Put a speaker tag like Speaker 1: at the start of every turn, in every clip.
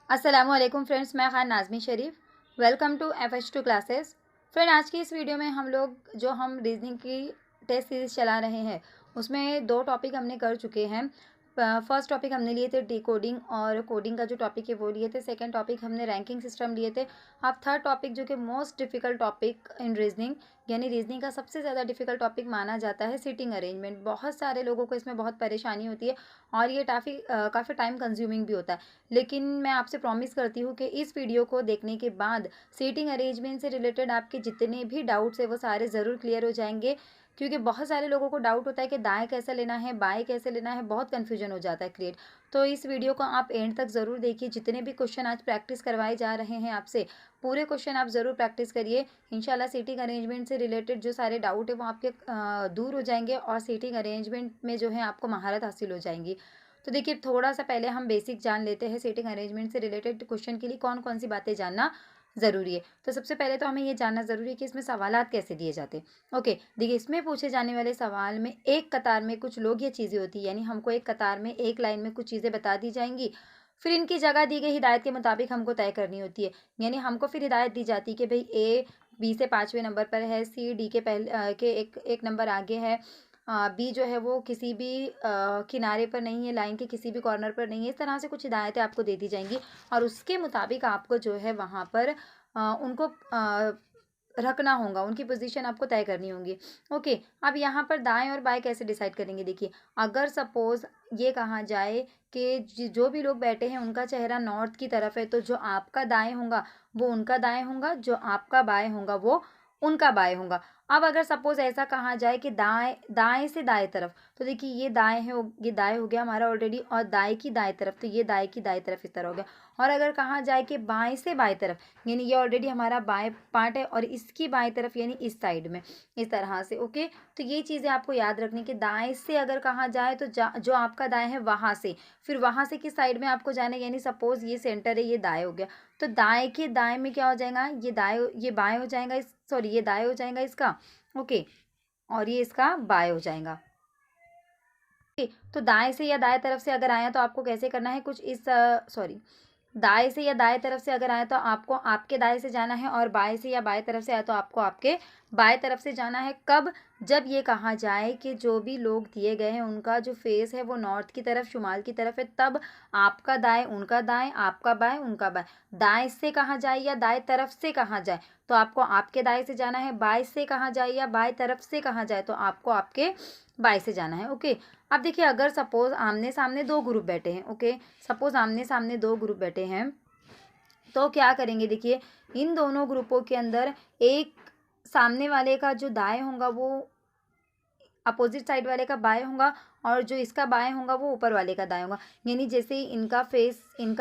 Speaker 1: अस्सलामुअलैकुम फ्रेंड्स, मैं Khan Nazmi Sharif. Welcome to FH2 क्लासेस। फ्रेंड, आज की इस वीडियो में हम रीजनिंग की टेस्ट सीरीज़ चला रहे हैं, उसमें दो टॉपिक हमने कर चुके हैं। फर्स्ट टॉपिक हमने लिए थे डिकोडिंग और कोडिंग का जो टॉपिक है वो लिए थे। सेकंड टॉपिक हमने रैंकिंग सिस्टम लिए थे। अब थर्ड टॉपिक जो कि most difficult topic in reasoning, यानी रीजनिंग का सबसे ज़्यादा डिफ़िकल्ट टॉपिक माना जाता है सीटिंग अरेंजमेंट। बहुत सारे लोगों को इसमें बहुत परेशानी होती है और ये काफ़ी टाइम कंज्यूमिंग भी होता है। लेकिन मैं आपसे प्रॉमिस करती हूँ कि इस वीडियो को देखने के बाद सीटिंग अरेंजमेंट से रिलेटेड आपके जितने भी डाउट्स है वो सारे ज़रूर क्लियर हो जाएंगे, क्योंकि बहुत सारे लोगों को डाउट होता है कि दाएं कैसे लेना है, बाएं कैसे लेना है, बहुत कन्फ्यूजन हो जाता है क्रिएट। तो इस वीडियो को आप एंड तक ज़रूर देखिए। जितने भी क्वेश्चन आज प्रैक्टिस करवाए जा रहे हैं आपसे, पूरे क्वेश्चन आप ज़रूर प्रैक्टिस करिए। इंशाल्लाह सीटिंग अरेंजमेंट से रिलेटेड जो सारे डाउट है वो आपके दूर हो जाएंगे और सीटिंग अरेंजमेंट में जो है आपको महारत हासिल हो जाएंगी। तो देखिए, थोड़ा सा पहले हम बेसिक जान लेते हैं सीटिंग अरेंजमेंट से रिलेटेड क्वेश्चन के लिए कौन कौन सी बातें जानना ज़रूरी है। तो सबसे पहले तो हमें ये जानना ज़रूरी है कि इसमें सवालात कैसे दिए जाते हैं। ओके, देखिए, इसमें पूछे जाने वाले सवाल में एक कतार में कुछ लोग ये चीज़ें होती है, यानी हमको एक कतार में एक लाइन में कुछ चीज़ें बता दी जाएंगी। फिर इनकी जगह दी गई हिदायत के मुताबिक हमको तय करनी होती है। यानी हमको फिर हिदायत दी जाती है कि भाई ए बी से 5वें नंबर पर है, सी डी के पहले के एक नंबर आगे है, बी जो है वो किसी भी किनारे पर नहीं है, लाइन के किसी भी कॉर्नर पर नहीं है। इस तरह से कुछ हिदायतें आपको दे दी जाएंगी और उसके मुताबिक आपको जो है वहाँ पर उनको रखना होगा, उनकी पोजीशन आपको तय करनी होगी। ओके, अब यहाँ पर दाएं और बाएं कैसे डिसाइड करेंगे। देखिए, अगर सपोज ये कहा जाए कि जो भी लोग बैठे हैं उनका चेहरा नॉर्थ की तरफ है, तो जो आपका दाएं होगा वो उनका दाएं होगा, जो आपका बाएं होगा वो उनका बाएं होगा। अब अगर सपोज ऐसा कहा जाए कि दाएं दाएं से दाएं तरफ, तो देखिए ये दाएं है, ये दाएं हो गया हमारा ऑलरेडी, और दाएं की दाएं तरफ, तो ये दाएं की दाएं तरफ इस तरह हो गया। और अगर कहा जाए कि बाएं से बाएं तरफ, यानी ये ऑलरेडी हमारा बाएं पार्ट है और इसकी बाएं तरफ यानी इस साइड में, इस तरह से। ओके, तो ये चीज़ें आपको याद रखनी कि दाएं से अगर कहा जाए तो जो आपका दाएं है वहाँ से, फिर वहाँ से किस साइड में आपको जाना है, यानी सपोज ये सेंटर है, ये दाएं हो गया, तो दाएं के दाएं में क्या हो जाएगा, ये बाएं हो जाएगा, ये दाएं हो जाएगा इसका। ओके, और ये इसका बाएं हो जाएगा। तो दाएं से या दाएं तरफ से अगर आया तो आपको कैसे करना है, कुछ इस दाएं से या दाएं तरफ से अगर आया तो आपको आपके दाएं से जाना है, और बाएं से या बाएं तरफ से आया तो आपको आपके बाएं तरफ से जाना है। कब? जब ये कहा जाए कि जो भी लोग दिए गए हैं उनका जो फेस है वो नॉर्थ की तरफ, शुमाल की तरफ है, तब आपका दाएं उनका दाएं, आपका बाएं उनका बाएं। दाएं से कहा जाए या दाएं तरफ से कहा जाए तो आपको आपके दाएं से जाना है, बाएं से कहा जाए या बाएं तरफ से कहा जाए तो आपको आपके बाएं से जाना है। ओके, अब देखिए, अगर सपोज आमने सामने दो ग्रुप बैठे हैं, ओके, सपोज आमने सामने दो ग्रुप बैठे हैं, तो क्या करेंगे। देखिए, इन दोनों ग्रुपों के अंदर एक सामने वाले का जो दाएं होगा वो अपोजिट साइड वाले का बाएं होगा, और जो इसका बाएं होगा वो ऊपर वाले का दाएं होगा। यानी जैसे ही इनका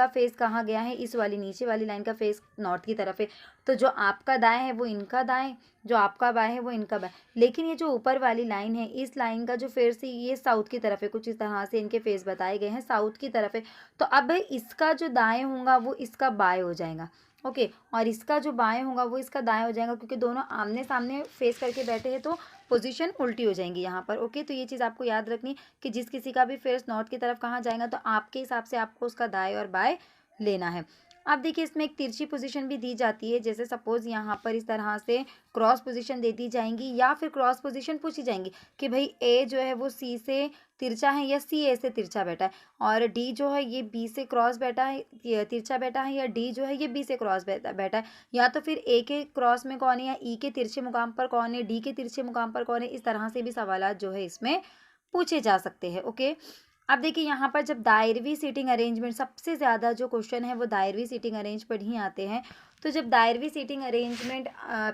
Speaker 1: फेस कहाँ गया है, इस वाली नीचे वाली लाइन का फेस नॉर्थ की तरफ है, तो जो आपका दाएं है वो इनका दाएं, जो आपका बाएं है वो इनका बाएं। लेकिन ये जो ऊपर वाली लाइन है, इस लाइन का जो फेस है ये साउथ की तरफ है, कुछ इस तरह से इनके फेस बताए गए हैं, साउथ की तरफ है। तो अब इसका जो दाएं होगा वो इसका बाएं हो जाएगा। ओके, और इसका जो बाएं होगा वो इसका दाएं हो जाएगा, क्योंकि दोनों आमने सामने फेस करके बैठे हैं तो पोजीशन उल्टी हो जाएंगी यहाँ पर। ओके, तो ये चीज़ आपको याद रखनी कि जिस किसी का भी फेस नॉर्थ की तरफ कहाँ जाएगा तो आपके हिसाब से आपको उसका दाएं और बाएं लेना है। अब देखिए, इसमें एक तिरछी पोजीशन भी दी जाती है। जैसे सपोज यहाँ पर इस तरह से क्रॉस पोजीशन दे दी जाएंगी, या फिर क्रॉस पोजीशन पूछी जाएंगी कि भाई ए जो है वो सी से तिरछा है या सी ए से तिरछा बैठा है, और डी जो है ये बी से क्रॉस बैठा है, तिरछा बैठा है, या डी जो है ये बी से क्रॉस बैठा है, या तो फिर ए के क्रॉस में कौन है, या ई के तिरछे मुकाम पर कौन है, डी के तिरछे मुकाम पर कौन है। इस तरह से भी सवालात जो है इसमें पूछे जा सकते हैं। ओके, अब देखिए, यहाँ पर जब दायरवी सीटिंग अरेंजमेंट, सबसे ज़्यादा जो क्वेश्चन है वो दायरवी सीटिंग अरेंज पर ही आते हैं। तो जब दायरवी सीटिंग अरेंजमेंट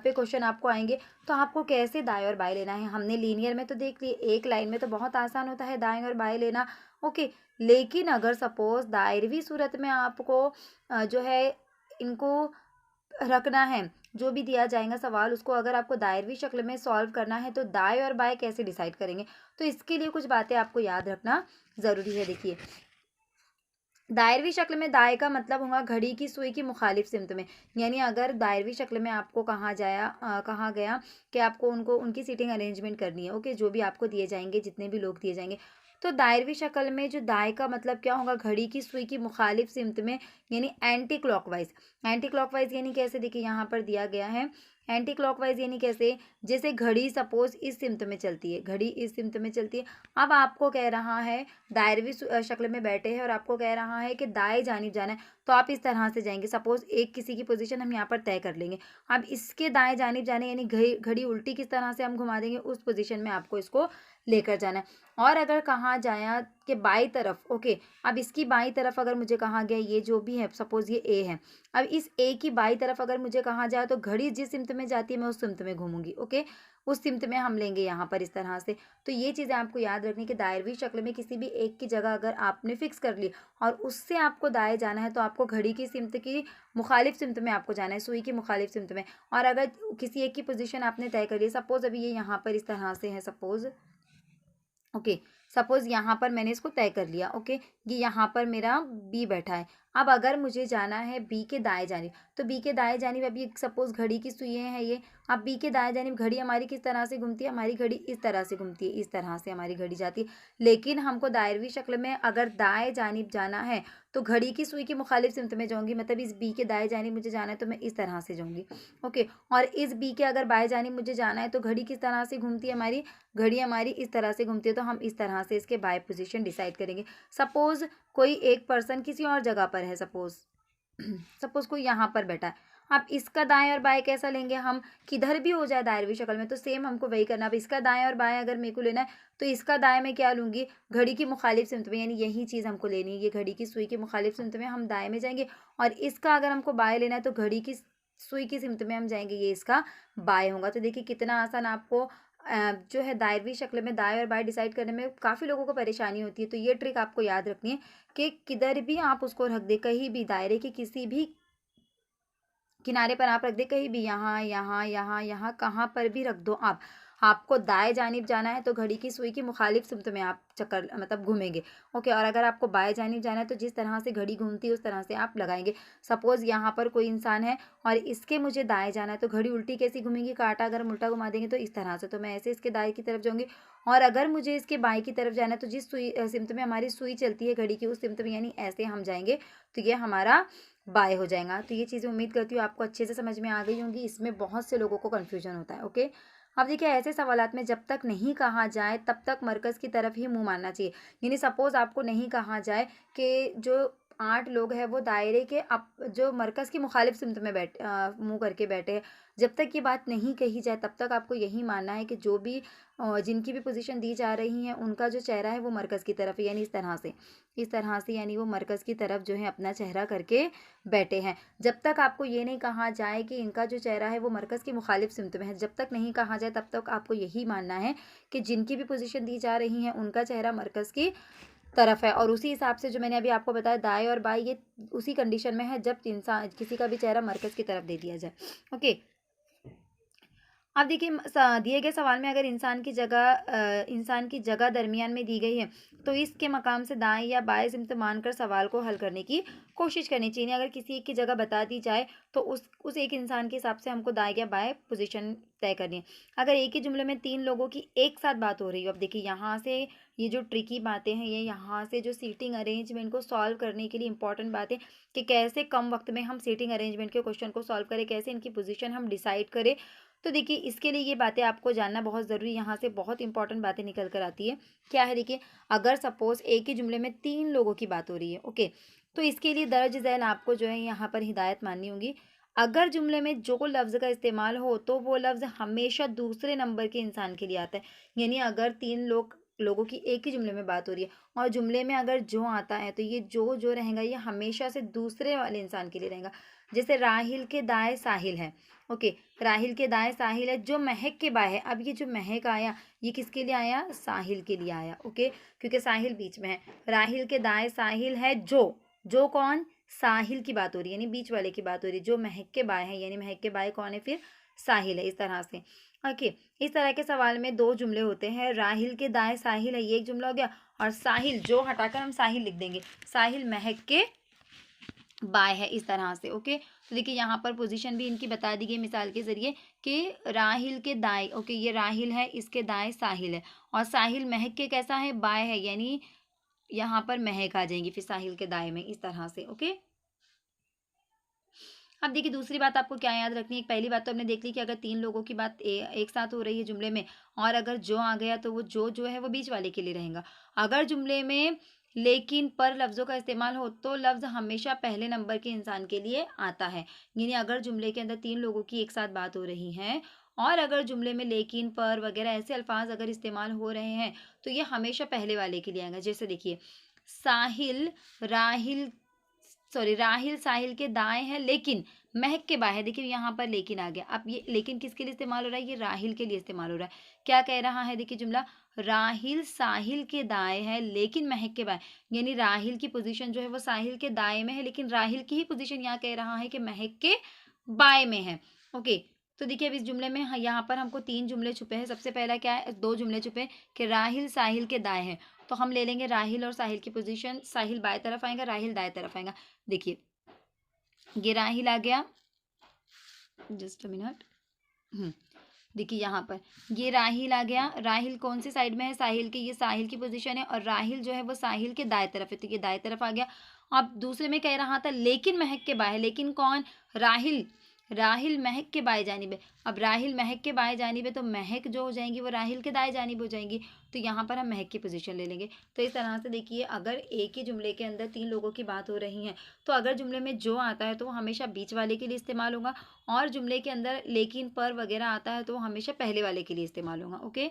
Speaker 1: पे क्वेश्चन आपको आएंगे तो आपको कैसे दाएं और बाएं लेना है। हमने लीनियर में तो देख लिए, एक लाइन में तो बहुत आसान होता है दाएं और बाएं लेना। ओके, लेकिन अगर सपोज दायरवी सूरत में आपको जो है इनको रखना है, जो भी दिया जाएगा सवाल उसको अगर आपको दायरवी शक्ल में सॉल्व करना है तो दाएं और बाएं कैसे डिसाइड करेंगे। तो इसके लिए कुछ बातें आपको याद रखना ज़रूरी है। देखिए, दायरवी शक्ल में दाएं का मतलब होगा घड़ी की सुई की मुखालिफ सिमत में। यानी अगर दायरवी शक्ल में आपको कहा गया कि आपको उनकी सीटिंग अरेंजमेंट करनी है, ओके, जो भी आपको दिए जाएंगे, जितने भी लोग दिए जाएंगे, तो दायरवी शक्ल में जो दाएं का मतलब क्या होगा, घड़ी की सुई की मुखालिफ सिमत में, यानी एंटी क्लॉकवाइज। एंटी क्लॉकवाइज यानी कैसे, देखिए यहाँ पर दिया गया है एंटी क्लॉकवाइज यानी कैसे, जैसे घड़ी सपोज इस सिमत में चलती है, घड़ी इस सिमत में चलती है। अब आपको कह रहा है दायरवी शक्ल में बैठे हैं और आपको कह रहा है कि दाएं जानिब जाना है, तो आप इस तरह से जाएंगे। सपोज एक किसी की पोजीशन हम यहाँ पर तय कर लेंगे, अब इसके दाएं जानिब जाने यानी घड़ी उल्टी किस तरह से हम घुमा देंगे, उस पोजीशन में आपको इसको लेकर जाना है। और अगर कहा जाए कि बाई तरफ, ओके, अब इसकी बाई तरफ अगर मुझे कहा गया, ये जो भी है सपोज ये ए है, अब इस ए की बाई तरफ अगर मुझे कहा जाए तो घड़ी जिस सिमत में जाती है मैं उस सिमत में घूमूंगी, ओके, उस सिमत में हम लेंगे यहाँ पर इस तरह से। तो ये चीज़ें आपको याद रखनी कि दायरवी शक्ल में किसी भी एक की जगह अगर आपने फिक्स कर ली और उससे आपको दाएं जाना है, तो आपको घड़ी की सिमत की मुखालिफ सिमत में आपको जाना है, सुई की मुखालिफ सिमत में। और अगर किसी एक की पोजीशन आपने तय कर ली, सपोज अभी ये यहाँ पर इस तरह से है, सपोज ओके, सपोज यहाँ पर मैंने इसको तय कर लिया, ओके, ये यहाँ पर मेरा बी बैठा है। अब अगर मुझे जाना है बी के दाएं जानिब, तो बी के दाएं जानिब अभी सपोज घड़ी की सुइयाँ हैं ये, अब बी के दाएं जानिब घड़ी हमारी किस तरह से घूमती है, हमारी घड़ी इस तरह से घूमती है, इस तरह से हमारी घड़ी जाती है। लेकिन हमको दायरवी शक्ल में अगर दाएं जानिब जाना है तो घड़ी की सुई की मुखालिफ सिमत में जाऊँगी, मतलब इस बी के दाएं जानिब मुझे जाना है तो मैं इस तरह से जाऊँगी, ओके। और इस बी के अगर बाएं जानिब मुझे जाना है तो घड़ी किस तरह से घूमती है, हमारी घड़ी हमारी इस तरह से घूमती है, तो हम इस तरह से इसके बाय पोजीशन डिसाइड करेंगे। सपोज कोई एक पर्सन किसी और जगह पर है, सपोज कोई यहाँ पर बैठा है, अब इसका दाएं और बाएं कैसा लेंगे हम, किधर भी हो जाए दायरवी शक्ल में, तो सेम हमको वही करना। अब इसका दाएं और बाएं अगर मेरे को लेना है तो इसका दाएं में क्या लूँगी, घड़ी की मुखालिफ सिमत में, यानी यही चीज़ हमको लेनी है, ये घड़ी की सुई की मुखालिफ सिमत में हम दाएं में जाएंगे। और इसका अगर हमको बाएं लेना है तो घड़ी की सुई की सिमत में हम जाएंगे, ये इसका बाएं होगा। तो देखिए कितना आसान, आपको जो है दायरवी शक्ल में दाएं और बाएं डिसाइड करने में काफ़ी लोगों को परेशानी होती है। तो ये ट्रिक आपको याद रखनी है कि किधर भी आप उसको रख दे, कहीं भी दायरे के किसी भी किनारे पर आप रख दे, कहीं भी, यहाँ यहाँ यहाँ यहाँ कहाँ पर भी रख दो आप, आपको दाएं जानिब जाना है तो घड़ी की सुई की मुखालिफ सिमत में आप चक्कर मतलब घूमेंगे, ओके। और अगर आपको बाएं जानिब जाना है तो जिस तरह से घड़ी घूमती है उस तरह से आप लगाएंगे। सपोज यहाँ पर कोई इंसान है और इसके मुझे दाएं जाना है, तो घड़ी उल्टी कैसी घूमेंगी, कांटा अगर हम उल्टा घुमा देंगे तो इस तरह से, तो मैं ऐसे इसके दाएं की तरफ जाऊँगी। और अगर मुझे इसके बाएं की तरफ जाना है तो जिस सुई सिमत में हमारी सुई चलती है घड़ी की, उस सिमत में यानी ऐसे हम जाएंगे, तो ये हमारा बाय हो जाएगा। तो ये चीज़ें उम्मीद करती हूँ आपको अच्छे से समझ में आ गई होंगी, इसमें बहुत से लोगों को कन्फ्यूजन होता है, ओके। अब देखिए ऐसे सवालात में जब तक नहीं कहा जाए तब तक मरकज़ की तरफ ही मुंह मारना चाहिए। यानी सपोज आपको नहीं कहा जाए कि जो 8 लोग हैं वो दायरे के जो मरकज़ की मुखालिफ सिमत में मुंह करके बैठे हैं, जब तक ये बात नहीं कही जाए तब तक आपको यही मानना है कि जो भी जिनकी भी पोजीशन दी जा रही है उनका जो चेहरा है वो मरकज़ की तरफ है, यानी इस तरह से यानी वो मरकज़ की तरफ जो है अपना चेहरा करके बैठे हैं। जब तक आपको ये नहीं कहा जाए कि इनका जो चेहरा है वो मरकज़ की मुखालिफ सिमत में है, जब तक नहीं कहा जाए तब तक आपको यही मानना है कि जिनकी भी पोजीशन दी जा रही है उनका चेहरा मरकज़ की तरफ है। और उसी हिसाब से जो मैंने अभी आपको बताया दाएं और बाएं, ये उसी कंडीशन में है जब इंसान किसी का भी चेहरा मरकज़ की तरफ दे दिया जाए, ओके। अब देखिए दिए गए सवाल में अगर इंसान की जगह दरमियान में दी गई है तो इसके मकाम से दाएं या बाएं सिमत मानकर सवाल को हल करने की कोशिश करनी चाहिए। अगर किसी एक की जगह बता दी जाए तो उस एक इंसान के हिसाब से हमको दाएं या बाएं पोजीशन तय करनी है। अगर एक ही जुमले में 3 लोगों की एक साथ बात हो रही हो, अब देखिए यहाँ से ये जो ट्रिकी बातें हैं, ये यहाँ से जो सीटिंग अरेंजमेंट को सॉल्व करने के लिए इंपॉर्टेंट बातें कि कैसे कम वक्त में हम सीटिंग अरेंजमेंट के क्वेश्चन को सॉल्व करें, कैसे इनकी पोजीशन हम डिसाइड करें। तो देखिए इसके लिए ये बातें आपको जानना बहुत ज़रूरी, यहाँ से बहुत इंपॉर्टेंट बातें निकल कर आती है। क्या है, देखिए अगर सपोज एक ही जुमले में 3 लोगों की बात हो रही है, ओके, तो इसके लिए दर्ज झैल आपको जो है यहाँ पर हिदायत माननी होगी। अगर जुमले में जो लफ्ज़ का इस्तेमाल हो तो वो लफ्ज़ हमेशा दूसरे नंबर के इंसान के लिए आता है। यानी अगर 3 लोगों की एक ही जुमले में बात हो रही है और जुमले में अगर जो आता है तो ये जो रहेगा ये हमेशा से दूसरे वाले इंसान के लिए रहेगा। जैसे राहिल के दाएं साहिल है, ओके, राहिल के दाएं साहिल है, जो महक के बाएं है, अब ये जो महक आया ये किसके लिए आया, साहिल के लिए आया, ओके, क्योंकि साहिल बीच में है। राहिल के दाएं साहिल है, जो कौन, साहिल की बात हो रही है, यानी बीच वाले की बात हो रही है। जो महक के बाएं है यानी महक के बाएं कौन है, फिर साहिल है, इस तरह से, ओके। इस तरह के सवाल में 2 जुमले होते हैं, राहिल के दाएं साहिल है ये एक जुमला हो गया, और साहिल जो हटाकर हम साहिल लिख देंगे, साहिल महक के बाय है, इस तरह से, ओके। तो देखिए यहाँ पर पोजीशन भी इनकी बता दी गई मिसाल के ज़रिए कि राहिल के दाएं, ओके, ये राहिल है, इसके दाएं साहिल है, और साहिल महक के कैसा है, बाय है, यानी यहाँ पर महक आ जाएंगी फिर साहिल के दाएं में, इस तरह से। ओके, अब देखिए दूसरी बात आपको क्या याद रखनी है। पहली बात तो हमने देख ली कि अगर तीन लोगों की बात एक साथ हो रही है जुमले में और अगर जो आ गया तो वो जो है वो बीच वाले के लिए रहेगा। अगर जुमले में लेकिन पर लफ्ज़ों का इस्तेमाल हो तो लफ्ज़ हमेशा पहले नंबर के इंसान के लिए आता है। यानी अगर जुमले के अंदर तीन लोगों की एक साथ बात हो रही है और अगर जुमले में लेकिन पर वगैरह ऐसे अल्फाज अगर इस्तेमाल हो रहे हैं तो ये हमेशा पहले वाले के लिए आएगा। जैसे देखिए, साहिल राहिल राहिल साहिल के दाएं है लेकिन महक के बाएं है। देखिए यहाँ पर लेकिन आ गया। अब ये लेकिन किसके लिए इस्तेमाल हो रहा है, ये राहिल के लिए इस्तेमाल हो रहा है। क्या कह रहा है, देखिए जुमला, राहिल साहिल के दाएं है लेकिन महक के बाएं, यानी राहिल की पोजीशन जो है वो साहिल के दाएं में है लेकिन राहिल की ही पोजीशन यहाँ कह रहा है कि महक के बाएं में है। ओके, तो देखिए अब इस जुमले में यहाँ पर हमको तीन जुमले छुपे हैं। सबसे पहला क्या है, दो जुमले छुपे हैं कि राहिल साहिल के दाएं हैं, तो हम ले लेंगे राहिल और साहिल की पोजीशन, साहिल बाएं तरफ आएगा, राहिल दाएं तरफ आएगा। देखिए ये राहिल आ गया, जस्ट अ मिनट, देखिए यहाँ पर ये राहिल आ गया। राहिल कौन सी साइड में है, साहिल की, ये साहिल की पोजीशन है और राहिल जो है वो साहिल के दाएं तरफ है, तो ये दाएं तरफ आ गया। अब दूसरे में कह रहा था लेकिन महक के बाएं, लेकिन कौन, राहिल, राहिल महक के बाएं जानिब है। अब राहिल महक के बाएं जानिब है तो महक जो हो जाएंगी वो राहिल के दाएं जानिब हो जाएंगी, तो यहाँ पर हम महक की पोजीशन ले लेंगे। तो इस तरह से देखिए अगर एक ही जुमले के अंदर तीन लोगों की बात हो रही है तो अगर जुमले में जो आता है तो वो हमेशा बीच वाले के लिए इस्तेमाल होगा और जुमले के अंदर लेकिन पर वगैरह आता है तो वो हमेशा पहले वाले के लिए इस्तेमाल होगा। ओके,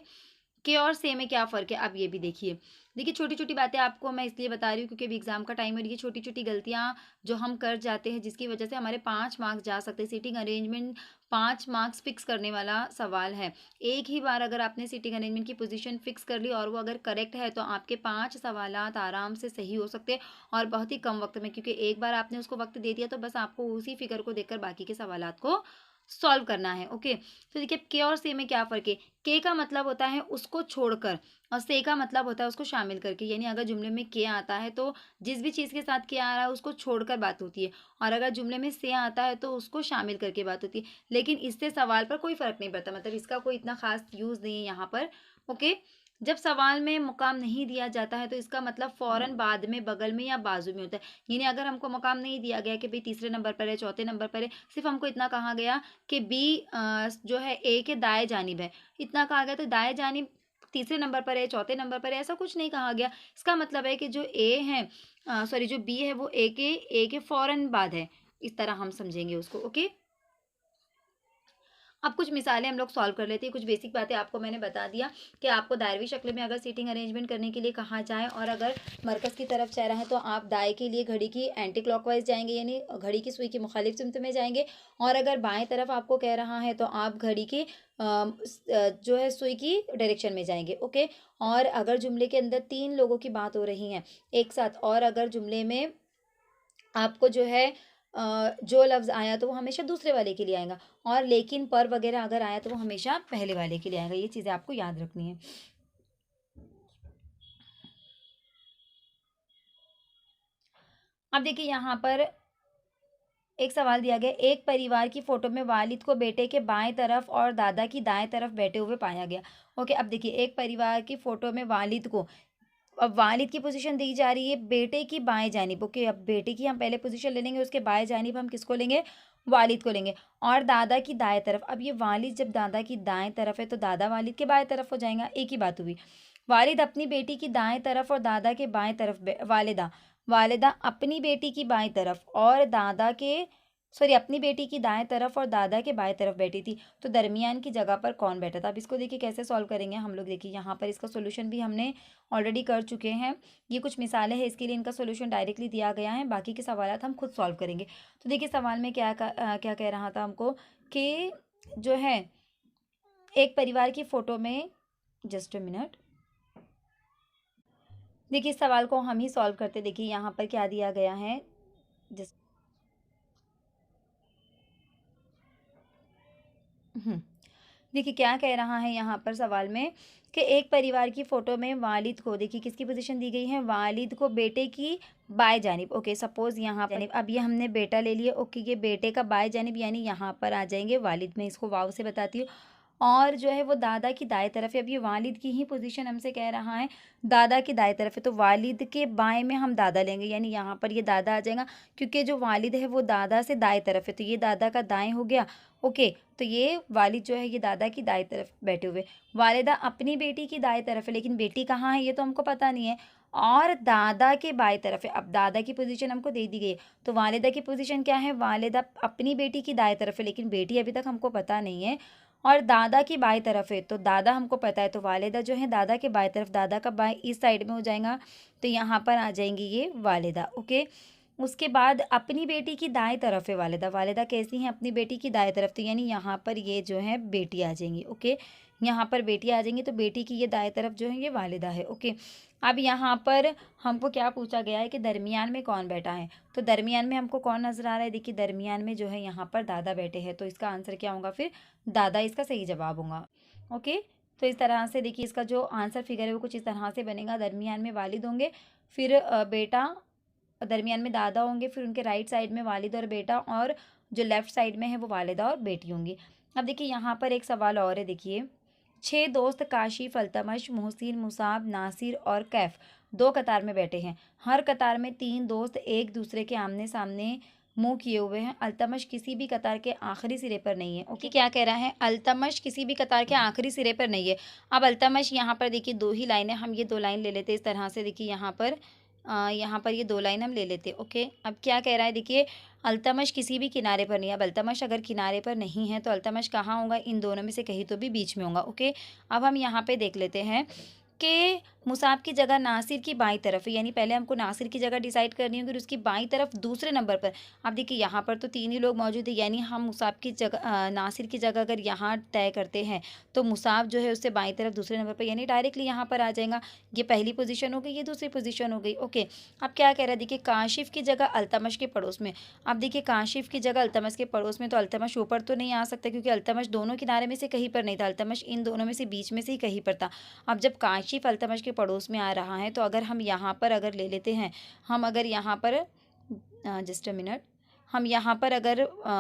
Speaker 1: के और से में क्या फ़र्क है, अब ये भी देखिए। देखिए छोटी छोटी बातें आपको मैं इसलिए बता रही हूँ क्योंकि अभी एग्जाम का टाइम है और ये छोटी छोटी गलतियाँ जो हम कर जाते हैं जिसकी वजह से हमारे 5 मार्क्स जा सकते हैं। सीटिंग अरेंजमेंट 5 मार्क्स फिक्स करने वाला सवाल है। एक ही बार अगर आपने सीटिंग अरेंजमेंट की पोजीशन फिक्स कर ली और वो अगर करेक्ट है तो आपके 5 सवालात आराम से सही हो सकते हैं और बहुत ही कम वक्त में, क्योंकि एक बार आपने उसको वक्त दे दिया तो बस आपको उसी फिगर को देखकर बाकी के सवालात को सॉल्व करना है। ओके, तो देखिए के और से में क्या फ़र्क है। के का मतलब होता है उसको छोड़कर और से का मतलब होता है उसको शामिल करके, यानी अगर जुमले में के आता है तो जिस भी चीज़ के साथ के आ रहा है उसको छोड़कर बात होती है और अगर जुमले में से आता है तो उसको शामिल करके बात होती है। लेकिन इससे सवाल पर कोई फ़र्क नहीं पड़ता, मतलब इसका कोई इतना खास यूज़ नहीं है यहाँ पर। ओके, जब सवाल में मुकाम नहीं दिया जाता है तो इसका मतलब फ़ौरन बाद में, बगल में या बाजू में होता है। यानी अगर हमको मुकाम नहीं दिया गया कि भाई तीसरे नंबर पर है, चौथे नंबर पर है, सिर्फ हमको इतना कहा गया कि बी जो है ए के दाएं जानिब है, इतना कहा गया, तो दाएं जानिब तीसरे नंबर पर है, चौथे नंबर पर है, ऐसा कुछ नहीं कहा गया। इसका मतलब है कि जो ए है, जो बी है वो ए के फ़ौरन बाद है, इस तरह हम समझेंगे उसको। ओके, अब कुछ मिसालें हम लोग सॉल्व कर लेते हैं। कुछ बेसिक बातें आपको मैंने बता दिया कि आपको दायरवी शक्ल में अगर सीटिंग अरेंजमेंट करने के लिए कहा जाए और अगर मरकज़ की तरफ जा रहा है तो आप दाएं के लिए घड़ी की एंटी क्लॉकवाइज जाएंगे, यानी घड़ी की सुई की मुखालिफ सिमत में जाएंगे, और अगर बाएं तरफ आपको कह रहा है तो आप घड़ी की जो है सुई की डायरेक्शन में जाएंगे। ओके, और अगर जुमले के अंदर तीन लोगों की बात हो रही है एक साथ और अगर जुमले में आपको जो है जो लफ्ज़ आया तो वो हमेशा दूसरे वाले के लिए आएगा और लेकिन पर वगैरह अगर आया तो वो हमेशा पहले वाले के लिए आएगा। ये चीज़ें आपको याद रखनी है। अब देखिए यहाँ पर एक सवाल दिया गया, एक परिवार की फोटो में वालिद को बेटे के बाएं तरफ और दादा की दाएं तरफ बैठे हुए पाया गया। ओके, अब देखिए एक परिवार की फोटो में वालिद को, अब वालिद की पोजीशन दी जा रही है बेटे की बाएं जानिब। ओके, अब बेटे की हम पहले पोजीशन ले लेंगे, उसके बाएं जानिब हम किसको लेंगे, वालिद को लेंगे, और दादा की दाएं तरफ। अब ये वालिद जब दादा की दाएं तरफ है तो दादा वालिद के बाएं तरफ हो जाएगा, एक ही बात हुई। वालिद अपनी बेटी की दाएं तरफ और दादा के बाएं तरफ, वालिदा वालिदा अपनी बेटी की बाएं तरफ और दादा के अपनी बेटी की दाएं तरफ और दादा के बाएं तरफ बैठी थी, तो दरमियान की जगह पर कौन बैठा था। अब इसको देखिए कैसे सॉल्व करेंगे हम लोग। देखिए यहाँ पर इसका सोल्यूशन भी हमने ऑलरेडी कर चुके हैं। ये कुछ मिसालें हैं, इसके लिए इनका सोल्यूशन डायरेक्टली दिया गया है, बाकी के सवाल हम खुद सॉल्व करेंगे। तो देखिए सवाल में क्या क्या कह रहा था हमको कि जो है एक परिवार की फ़ोटो में, जस्ट अ मिनट, देखिए इस सवाल को हम ही सॉल्व करते। देखिए यहाँ पर क्या दिया गया है, जस्ट देखिए क्या कह रहा है यहाँ पर सवाल में कि एक परिवार की फ़ोटो में वालिद को, देखिए किसकी पोजीशन दी गई है, वालिद को बेटे की बाएं जानिब। ओके, सपोज़ यहाँ पर अब ये हमने बेटा ले लिया। ओके, ये बेटे का बाएं जानिब यानी यहाँ पर आ जाएंगे वालिद, में इसको वाव से बताती हूँ। और जो है वो दादा की दाएं तरफ है। अब ये वालिद की ही पोजीशन हमसे कह रहा है दादा की दाएं तरफ है, तो वालिद के बाएं में हम दादा लेंगे, यानी यहाँ पर ये दादा आ जाएगा, क्योंकि जो वालिद है वो दादा से दाएं तरफ है, तो ये दादा का दाएं हो गया। ओके, तो ये वालिद जो है ये दादा की दाएं तरफ बैठे हुए। वालिदा अपनी बेटी की दाएं तरफ है, लेकिन बेटी कहाँ है ये तो हमको पता नहीं है, और दादा के बाएं तरफ है। अब दादा की पोजीशन हमको दे दी गई है, तो वालिदा की पोजीशन क्या है, वालिदा अपनी बेटी की दाएं तरफ है, लेकिन बेटी अभी तक हमको पता नहीं है, और दादा की बाएं तरफ है, तो दादा हमको पता है, तो वालिदा जो है दादा के बाएं तरफ, दादा का बाएं इस साइड में हो जाएगा, तो यहाँ पर आ जाएंगी ये वालिदा। ओके, उसके बाद अपनी बेटी की दाएं तरफ है वालिदा। वालिदा कैसी हैं, अपनी बेटी की दाएं तरफ, तो यानी यहाँ पर ये जो है बेटी आ जाएंगी। ओके, यहाँ पर बेटी आ जाएंगी, तो बेटी की ये दाएं तरफ जो है ये वालिदा है। ओके, अब यहाँ पर हमको क्या पूछा गया है कि दरमियान में कौन बैठा है, तो दरमियान में हमको कौन नजर आ रहा है, देखिए दरमियान में जो है यहाँ पर दादा बैठे हैं, तो इसका आंसर क्या होगा, फिर दादा इसका सही जवाब होगा। ओके, तो इस तरह से देखिए इसका जो आंसर फिगर है वो कुछ इस तरह से बनेगा। दरमियान में वालिद होंगे, फिर बेटा, दरमियान में दादा होंगे, फिर उनके राइट साइड में वालिद और बेटा, और जो लेफ्ट साइड में है वो वालिदा और बेटी होंगी। अब देखिए यहाँ पर एक सवाल और है, देखिए 6 दोस्त काशिफ, अल्तमश, मोहसिन, मुसाब, नासिर और कैफ 2 कतार में बैठे हैं। हर कतार में 3 दोस्त एक दूसरे के आमने सामने मुंह किए हुए हैं। अल्तमश किसी भी कतार के आखिरी सिरे पर नहीं है। ओके, क्या कह रहा है, अल्तमश किसी भी कतार के आखिरी सिरे पर नहीं है। अब अल्तमश यहाँ पर देखिए 2 ही लाइनें, हम ये 2 लाइन ले लेते हैं इस तरह से, देखिए यहाँ पर ये 2 लाइन हम ले लेते हैं। ओके, अब क्या कह रहा है, देखिए अल्तमश किसी भी किनारे पर नहीं है। अब अल्तमश अगर किनारे पर नहीं है तो अल्तमश कहाँ होगा, इन दोनों में से कहीं तो भी बीच में होगा। ओके, अब हम यहाँ पे देख लेते हैं कि मुसाब की जगह नासिर की बाईं तरफ है, यानी पहले हमको नासिर की जगह डिसाइड करनी होगी, उसकी बाईं तरफ दूसरे नंबर पर। अब देखिए यहाँ पर तो 3 ही लोग मौजूद है, यानी हम मुसाब की जगह नासिर की जगह अगर यहाँ तय करते हैं तो मुसाब जो है उससे बाईं तरफ दूसरे नंबर पर, यानी डायरेक्टली यहाँ पर आ जाएगा। ये पहली पोजीशन हो गई, ये दूसरी पोजीशन हो गई। ओके, अब क्या कह रहा है, देखिए काशिफ की जगह अल्तमश के पड़ोस में। अब देखिए काशिफ की जगह अल्तमश के पड़ोस में, तो अल्तमश ऊपर तो नहीं आ सकता, क्योंकि अल्तमश दोनों किनारे में से कहीं पर नहीं था, अल्तमश इन दोनों में से बीच में से ही कहीं पर था। अब जब काशिफ अल्तमश के पड़ोस में आ रहा है, तो अगर हम यहाँ पर अगर ले लेते हैं, हम अगर यहाँ पर जस्ट अ मिनट, हम यहाँ पर अगर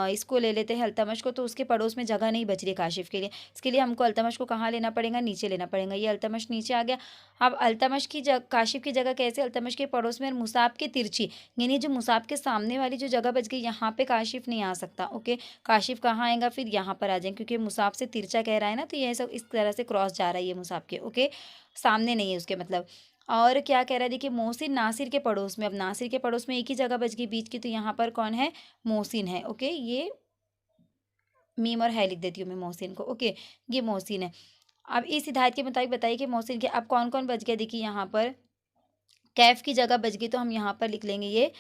Speaker 1: इसको ले लेते हैं अल्तमश को, तो उसके पड़ोस में जगह नहीं बच रही काशिफ के लिए। इसके लिए हमको अल्तमश को कहाँ लेना पड़ेगा, नीचे लेना पड़ेगा। ये अल्तमश नीचे आ गया। अब अल्तमश की जगह, काशिफ की जगह कैसे, अल्तमश के पड़ोस में और मुसाब के तिरछी, यानी जो मुसाब के सामने वाली जो जगह बच गई, यहाँ पे काशिफ नहीं आ सकता। ओके, काशिफ कहाँ आएगा, फिर यहाँ पर आ जाएंगे, क्योंकि मुसाब से तिरछा कह रहा है ना, तो ये सब इस तरह से क्रॉस जा रहा है ये मुसाब के। ओके, सामने नहीं है उसके मतलब। और क्या कह रहा है, देखिए मोहसिन नासिर के पड़ोस में। अब नासिर के पड़ोस में एक ही जगह बच गई बीच की, तो यहाँ पर कौन है, मोहसिन है। ओके, ये मीम और है लिख देती हूँ मैं मोहसिन को। ओके, ये मोहसिन है। अब इस हिदायत के मुताबिक बताइए कि मोहसिन के अब कौन कौन बच गया, देखिए यहाँ पर कैफ की जगह बच गई, तो हम यहाँ पर लिख लेंगे, ये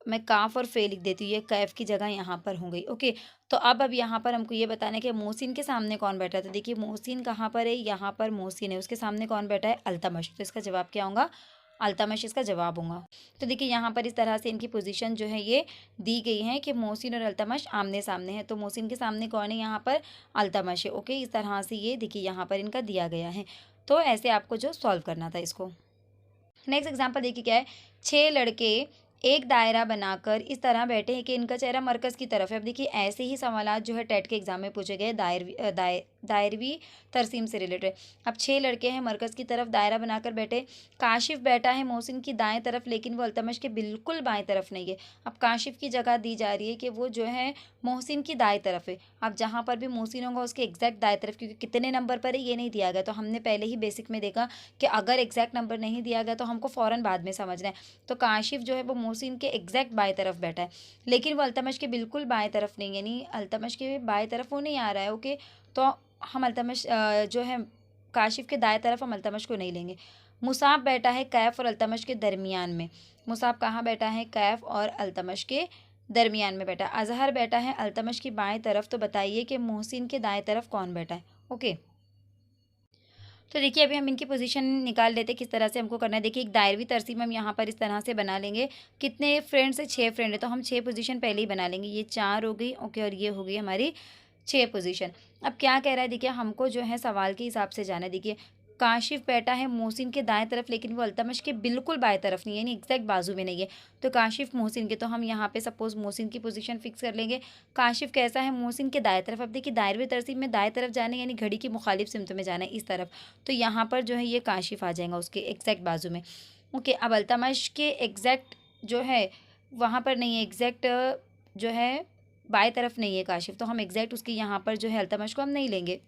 Speaker 1: मैं काफ और फे लिख देती हूँ, ये कैफ की जगह यहाँ पर हो गई। ओके, तो अब यहाँ पर हमको ये बताना है कि मोहसिन के सामने कौन बैठा है, तो देखिए मोहसिन कहाँ पर है, यहाँ पर मोहसिन है, उसके सामने कौन बैठा है, अल्तमश, तो इसका जवाब क्या होगा, अल्तमश इसका जवाब होगा। तो देखिए यहाँ पर इस तरह से इनकी पोजीशन जो है ये दी गई है कि मोहसिन और अल्तमश आमने सामने है, तो मोहसिन के सामने कौन है, यहाँ पर अल्तमश है। ओके, इस तरह से ये देखिए यहाँ पर इनका दिया गया है। तो ऐसे आपको जो सॉल्व करना था इसको। नेक्स्ट एग्जाम्पल देखिए क्या है, 6 लड़के एक दायरा बनाकर इस तरह बैठे हैं कि इनका चेहरा मरकज की तरफ है। अब देखिए ऐसे ही सवाल जो है टेट के एग्जाम में पूछे गए दायरवी तरसीम से रिलेटेड। अब 6 लड़के हैं, मरकज की तरफ दायरा बनाकर बैठे। काशिफ बैठा है मोहसिन की दाएं तरफ, लेकिन वो अल्तमश के बिल्कुल बाएं तरफ नहीं है। अब काशिफ की जगह दी जा रही है कि वो जो है मोहसिन की दाएं तरफ है। अब जहाँ पर भी मोहसिन होगा उसके एग्जैक्ट दाएं तरफ, क्योंकि कितने नंबर पर है ये नहीं दिया गया, तो हमने पहले ही बेसिक में देखा कि अगर एग्जैक्ट नंबर नहीं दिया गया तो हमको फ़ौरन बाद में समझना है। तो काशिफ जो है वो मोहसिन के एग्जैक्ट बाएं तरफ बैठा है, लेकिन वो अल्तमश के बिल्कुल बाएं तरफ नहीं है, यानी अल्तमश के बाएं तरफ वो नहीं आ रहा है। ओके, तो हम अल्तमश जो है काशिफ के दाएं तरफ हम अल्तमश को नहीं लेंगे। मुसाब बैठा है कैफ और अल्तमश के दरमियान में। मुसाब कहाँ बैठा है, कैफ और अल्तमश के दरमियान में बैठा। अजहर बैठा है अल्तमश की बाएं तरफ, तो बताइए कि मोहसिन के दाएं तरफ कौन बैठा है। ओके, तो देखिए अभी हम इनकी पोजीशन निकाल लेते हैं, किस तरह से हमको करना है। देखिए एक दायरवी तरसीम हम यहाँ पर इस तरह से बना लेंगे। कितने फ्रेंड्स है, 6 फ्रेंड है, तो हम 6 पोजीशन पहले ही बना लेंगे। ये 4 हो गई। ओके, और ये हो गई हमारी 6 पोजीशन। अब क्या कह रहा है, देखिए हमको जो है सवाल के हिसाब से जाना है। देखिए काशिफ बैठा है मोहसिन के दाएं तरफ, लेकिन वो अल्तमश के बिल्कुल बाएं तरफ नहीं है, यानी एग्जैक्ट बाजू में नहीं है। तो काशिफ मोहसिन के, तो हम यहाँ पे सपोज मोहसिन की पोजीशन फिक्स कर लेंगे। काशिफ कैसा है, मोहसिन के दाएं तरफ। अब देखिए दायरवी तरतीब में दाएं तरफ जाना है, यानी घड़ी की मुखालिफ सिमत में जाना है, इस तरफ। तो यहाँ पर जो है ये काशिफ आ जाएगा उसके एग्जैक्ट बाजू में। ओके, अब अल्तमश के एग्जैक्ट जो है वहाँ पर नहीं है, एग्जैक्ट जो है बाएं तरफ नहीं है काशिफ, तो हम एग्जैक्ट उसकी यहाँ पर जो है अल्तमश को हम नहीं लेंगे।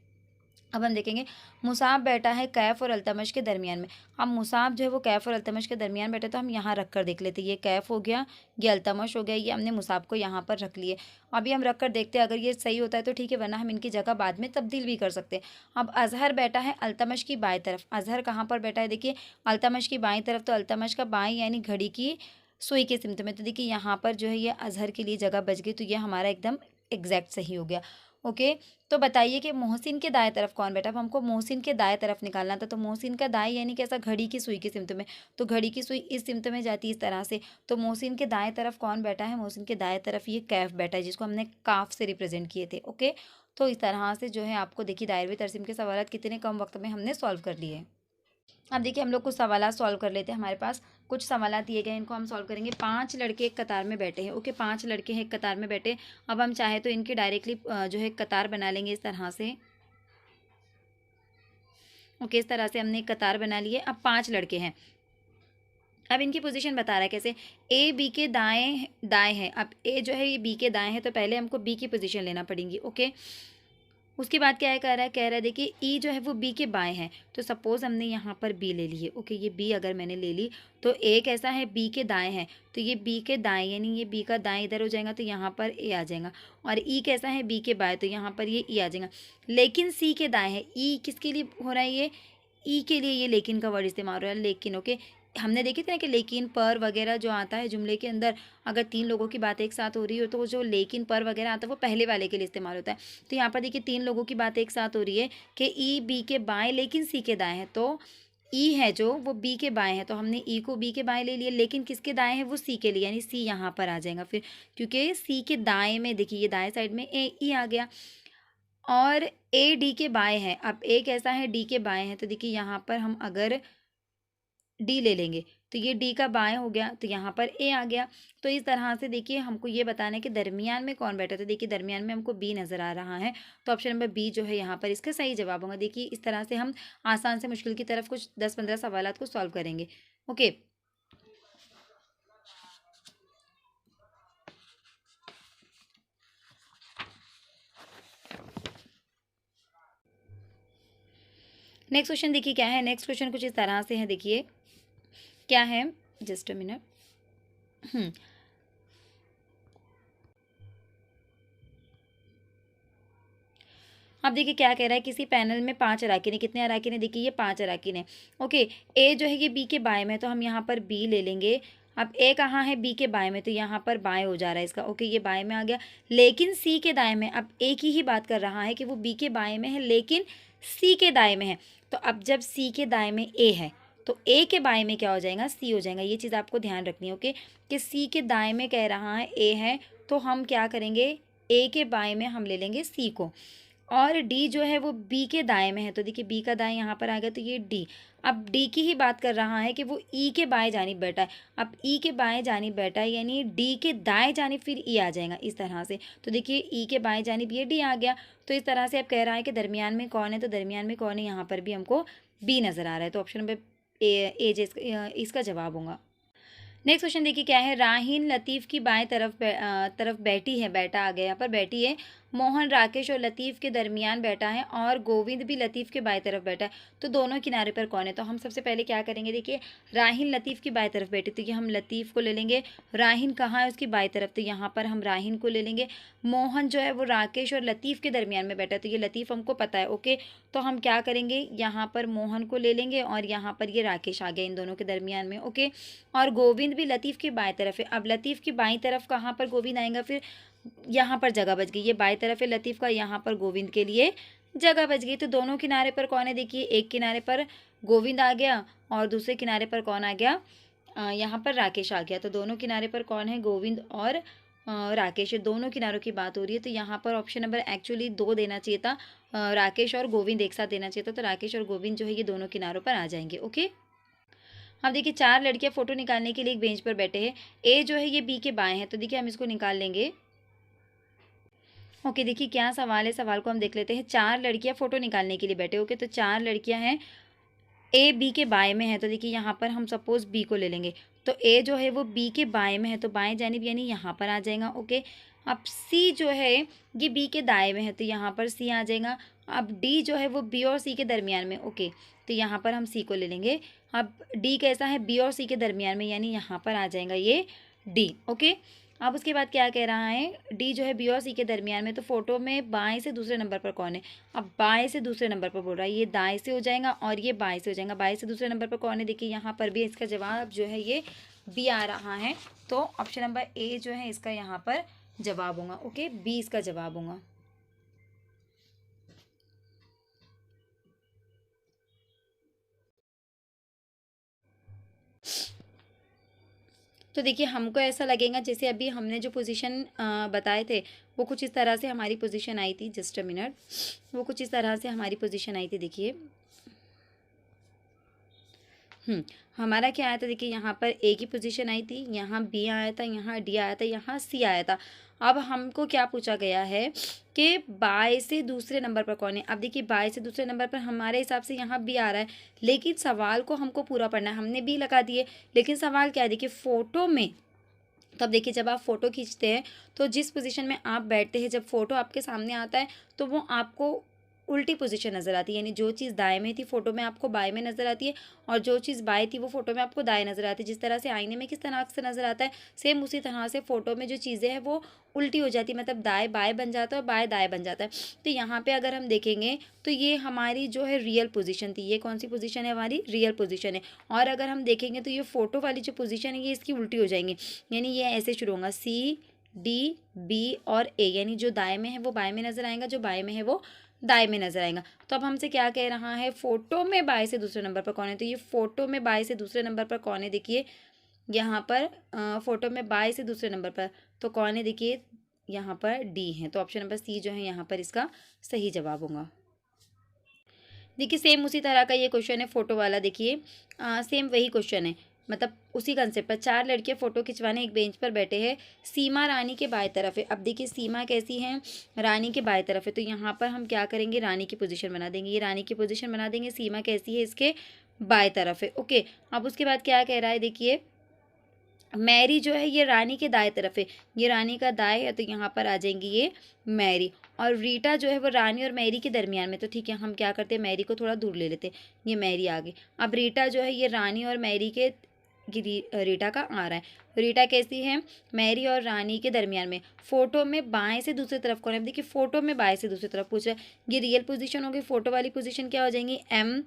Speaker 1: अब हम देखेंगे मुसाब बैठा है कैफ और अल्तमश के दरमियान में। अब मुसाब जो है वो कैफ और अल्तमश के दरमियान बैठा, तो हम यहाँ रख कर देख लेते हैं। ये कैफ हो गया, ये अल्तमश हो गया, ये हमने मुसाब को यहाँ पर रख लिए। अभी हम रख कर देखते हैं, अगर ये सही होता है तो ठीक है, वरना हम इनकी जगह बाद में तब्दील भी कर सकते हैं। अब अजहर बैठा है अल्तमश की बाएं तरफ। अजहर कहाँ पर बैठा है, देखिए अल्तमश की बाएं तरफ, तो अल्तमश का बाएं यानी घड़ी की सुई के सिमत में। तो देखिए यहाँ पर जो है ये अजहर के लिए जगह बच गई, तो ये हमारा एकदम एग्जैक्ट सही हो गया। ओके, तो बताइए कि मोहसिन के दाएं तरफ कौन बैठा। अब हमको मोहसिन के दाएं तरफ निकालना था, तो मोहसिन का दाएं यानी कैसा, घड़ी की सुई की सिमत में। तो घड़ी की सुई इस सिमत में जाती है इस तरह से। तो मोहसिन के दाएं तरफ कौन बैठा है, मोहसिन के दाएं तरफ ये कैफ बैठा है, जिसको हमने काफ से रिप्रेजेंट किए थे। ओके, तो इस तरह से जो है आपको देखिए दायरवी तरसीम के सवाल कितने कम वक्त में हमने सॉल्व कर लिए। अब देखिए हम लोग कुछ सवाल सॉल्व कर लेते हैं। हमारे पास कुछ सवाल दिए गए, इनको हम सॉल्व करेंगे। 5 लड़के एक कतार में बैठे हैं। ओके, 5 लड़के हैं एक कतार में बैठे। अब हम चाहे तो इनकी डायरेक्टली जो है कतार बना लेंगे इस तरह से। ओके, इस तरह से हमने एक कतार बना ली है। अब 5 लड़के हैं। अब इनकी पोजीशन बता रहा है कैसे, ए बी के दाएं दाएं है। अब ए जो है ये बी के दाएं है, तो पहले हमको बी की पोजीशन लेना पड़ेगी। ओके, उसके बाद क्या है, कह रहा है देखिए ई जो है वो बी के बाएं है। तो सपोज हमने यहाँ पर बी ले ली है। ओके, ये बी अगर मैंने ले ली, तो ए कैसा है, बी के दाएं है, तो ये बी के दाएं यानी ये बी का दाएं इधर हो जाएगा, तो यहाँ पर ए आ जाएगा। और ई कैसा है, बी के बाएं, तो यहाँ पर ये ई आ जाएगा। लेकिन सी के दाएं है। ई किसके लिए हो रहा है, ये ई के लिए ये लेकिन का वर्ड इस्तेमाल हो रहा है, लेकिन। ओके, हमने देखे थे ना कि लेकिन पर वगैरह जो आता है जुमले के अंदर, अगर 3 लोगों की बात एक साथ हो रही हो तो जो लेकिन पर वगैरह आता है वो पहले वाले के लिए इस्तेमाल होता है। तो यहाँ पर देखिए 3 लोगों की बात एक साथ हो रही है कि ई बी के बाएं लेकिन सी के दाएं है। तो ई है जो वो बी के बाएं है, तो हमने ई को बी के बाएं ले लिया, लेकिन किसके दाएं है, वो सी के लिए, यानी सी यहाँ पर आ जाएगा फिर, क्योंकि सी के दाएं में देखिए ये दाएं साइड में ए ई आ गया। और ए डी के बाएं है। अब ए कैसा है, डी के बाएं है, तो देखिए यहाँ पर हम अगर डी ले लेंगे तो ये डी का बाएं हो गया, तो यहाँ पर ए आ गया। तो इस तरह से देखिए हमको ये बताना है कि दरमियान में कौन बैठा था। देखिए दरमियान में हमको बी नज़र आ रहा है, तो ऑप्शन नंबर बी जो है यहाँ पर इसका सही जवाब होगा। देखिए इस तरह से हम आसान से मुश्किल की तरफ कुछ 10-15 सवालात को सॉल्व करेंगे। ओके, नेक्स्ट क्वेश्चन देखिए क्या है। नेक्स्ट क्वेश्चन कुछ इस तरह से है, देखिए क्या है, जस्ट अ मिनट। अब देखिए क्या कह रहा है, किसी पैनल में 5 अराकीन है। कितने अराकीन है, देखिए ये 5 अराकीन है। ओके, ए जो है ये बी के बाएं में, तो हम यहाँ पर बी ले लेंगे। अब ए कहाँ है, बी के बाएं में, तो यहाँ पर बाएं हो जा रहा है इसका। ओके, ये बाएं में आ गया, लेकिन सी के दाएं में। अब ए की ही बात कर रहा है कि वो बी के बाएं में है लेकिन सी के दाएं में है। तो अब जब सी के दाएं में ए है, तो ए के बाएं में क्या हो जाएगा, सी हो जाएगा। ये चीज़ आपको ध्यान रखनी है। ओके, कि सी के दाएं में कह रहा है ए है, तो हम क्या करेंगे, ए के बाएं में हम ले लेंगे सी को। और डी जो है वो बी के दाएं में है, तो देखिए बी का दाएं यहाँ पर आ गया, तो ये डी। अब डी की ही बात कर रहा है कि वो ई के बाएं जानिब बैठा है। अब ई के बाएं जानिब बैठा है यानी डी के दाएं जानिब फिर ई आ जाएगा इस तरह से। तो देखिए ई के बाएं जानिब ये डी आ गया। तो इस तरह से अब कह रहा है कि दरमियान में कौन है, तो दरमियान में कौन है, यहाँ पर भी हमको बी नज़र आ रहा है। तो ऑप्शन नंबर ए जे इसका जवाब होगा। नेक्स्ट क्वेश्चन देखिए क्या है, राहीन लतीफ़ की बाएं तरफ बैठी है, बैठा आ गया यहाँ पर बैठी है। मोहन राकेश और लतीफ़ के दरमियान बैठा है और गोविंद भी लतीफ़ के बाएं तरफ बैठा है। तो दोनों किनारे पर कौन है, तो हम सबसे पहले क्या करेंगे, देखिए राहीन लतीफ़ की बाएं तरफ बैठी, तो ये हम लतीफ़ को ले लेंगे। राहीन कहाँ है, उसकी बाएं तरफ, तो यहाँ पर हम राहीन को ले लेंगे। मोहन जो है वो राकेश और लतीफ़ के दरमियान में बैठा है, तो ये लतीफ़ हमको पता है। ओके, तो हम क्या करेंगे, यहाँ पर मोहन को ले लेंगे और यहाँ पर ये राकेश आ गया इन दोनों के दरमियान में। ओके, और गोविंद भी लतीफ़ की बाएं तरफ है। अब लतीफ़ की बाएं तरफ कहाँ पर गोविंद आएगा, फिर यहाँ पर जगह बच गई। ये बाएं तरफ है लतीफ़ का, यहाँ पर गोविंद के लिए जगह बच गई। तो दोनों किनारे पर कौन है, देखिए एक किनारे पर गोविंद आ गया और दूसरे किनारे पर कौन आ गया, यहाँ पर राकेश आ गया। तो दोनों किनारे पर कौन है, गोविंद और राकेश, दोनों किनारों की बात हो रही है, तो यहाँ पर ऑप्शन नंबर एक्चुअली 2 देना चाहिए था। राकेश और गोविंद एक साथ देना चाहिए था, तो राकेश और गोविंद जो है ये दोनों किनारों पर आ जाएंगे। ओके, अब देखिए 4 लड़कियां फोटो निकालने के लिए एक बेंच पर बैठे हैं। ए जो है ये बी के बाएं हैं, तो देखिए हम इसको निकाल लेंगे। ओके, देखिए क्या सवाल है, सवाल को हम देख लेते हैं। 4 लड़कियां फोटो निकालने के लिए बैठे। ओके, तो 4 लड़कियां हैं, ए बी के बाएं में है, तो देखिए यहाँ पर हम सपोज बी को ले लेंगे। तो ए जो है वो बी के बाएं में है, तो बाएं जानिब यानी यहाँ पर आ जाएगा। ओके, अब सी जो है ये बी के दाएं में है, तो यहाँ पर सी आ जाएगा। अब डी जो है वो बी और सी के दरमियान में। ओके, तो यहाँ पर हम सी को ले लेंगे। अब डी कैसा है, बी और सी के दरमियान में, यानी यहाँ पर आ जाएगा ये डी। ओके, अब उसके बाद क्या कह रहा है, डी जो है बी और सी के दरमियान में, तो फोटो में बाएं से दूसरे नंबर पर कौन है। अब बाएं से दूसरे नंबर पर बोल रहा है, ये दाएं से हो जाएगा और ये बाएं से हो जाएगा। बाएं से दूसरे नंबर पर कौन है, देखिए यहाँ पर भी इसका जवाब जो है ये बी आ रहा है, तो ऑप्शन नंबर ए जो है इसका यहाँ पर जवाब होगा। ओके, बी इसका जवाब होगा। तो देखिए हमको ऐसा लगेगा जैसे अभी हमने जो पोजीशन बताए थे वो कुछ इस तरह से हमारी पोजीशन आई थी। जस्ट अ मिनट, वो कुछ इस तरह से हमारी पोजीशन आई थी। देखिए हमारा क्या आया था, देखिए यहाँ पर ए की पोजीशन आई थी, यहाँ बी आया था, यहाँ डी आया था, यहाँ सी आया था। अब हमको क्या पूछा गया है कि बाय से दूसरे नंबर पर कौन है। अब देखिए बाय से दूसरे नंबर पर हमारे हिसाब से यहाँ बी आ रहा है, लेकिन सवाल को हमको पूरा पढ़ना है। हमने बी लगा दिए, लेकिन सवाल क्या है, देखिए फ़ोटो में, तब देखिए जब आप फ़ोटो खींचते हैं तो जिस पोजीशन में आप बैठते हैं, जब फ़ोटो आपके सामने आता है तो वो आपको उल्टी पोजीशन नज़र आती है, यानी जो चीज़ दाएं में थी फ़ोटो में आपको बाएं में नज़र आती है, और जो चीज़ बाएं थी वो फ़ोटो में आपको दाएं नज़र आती है। जिस तरह से आईने में किस तरह से नज़र आता है, सेम उसी तरह से फ़ोटो में जो चीज़ें हैं वो उल्टी हो जाती है, मतलब दाएं बाएं बन जाता है और बाएं दाएं बन जाता है। तो यहाँ पे अगर हम देखेंगे तो ये हमारी जो है रियल पोजीशन थी। ये कौन सी पोजीशन है, हमारी रियल पोजीशन है। और अगर हम देखेंगे तो ये फ़ोटो वाली जो पोजीशन है ये इसकी उल्टी हो जाएंगी, यानी ये ऐसे शुरू होगा, सी डी बी और ए, यानी जो दाएं में है वो बाएं में नज़र आएगा, जो बाएं में है वो दाएं में नजर आएगा। तो अब हमसे क्या कह रहा है, फोटो में बाएं से दूसरे नंबर पर कौन है। तो ये फोटो में बाएं से दूसरे नंबर पर कौन है, देखिए यहाँ पर फोटो में बाएं से दूसरे नंबर पर तो कौन है, देखिए यहाँ पर डी है। तो ऑप्शन नंबर सी जो है यहाँ पर इसका सही जवाब होगा। देखिए सेम उसी तरह का ये क्वेश्चन है फोटो वाला। देखिए सेम वही क्वेश्चन है, मतलब उसी कंसेप्ट पर। 4 लड़कियां फ़ोटो खिंचवाने एक बेंच पर बैठे हैं। सीमा रानी के बाएं तरफ है। अब देखिए सीमा कैसी है, रानी के बाएं तरफ है, तो यहाँ पर हम क्या करेंगे, रानी की पोजीशन बना देंगे। ये रानी की पोजीशन बना देंगे, सीमा कैसी है, इसके बाएं तरफ है। ओके, अब उसके बाद क्या कह रहा है, देखिए मैरी जो है ये रानी के दाएं तरफ है, ये रानी का दाएं है, तो यहाँ पर आ जाएंगी ये मैरी। और रीटा जो है वो रानी और मैरी के दरमियान में, तो ठीक है हम क्या करते हैं, मैरी को थोड़ा दूर ले लेते हैं, ये मैरी आ गई। अब रीटा जो है ये रानी और मैरी के, रीटा का आ रहा है, रीटा कैसी है, मैरी और रानी के दरमियान में। फोटो में बाएं से दूसरी तरफ कौन है, देखिए फोटो में बाएं से दूसरी तरफ पूछ रहा है, ये रियल पोजीशन होगी। फोटो वाली पोजीशन क्या हो जाएंगी, एम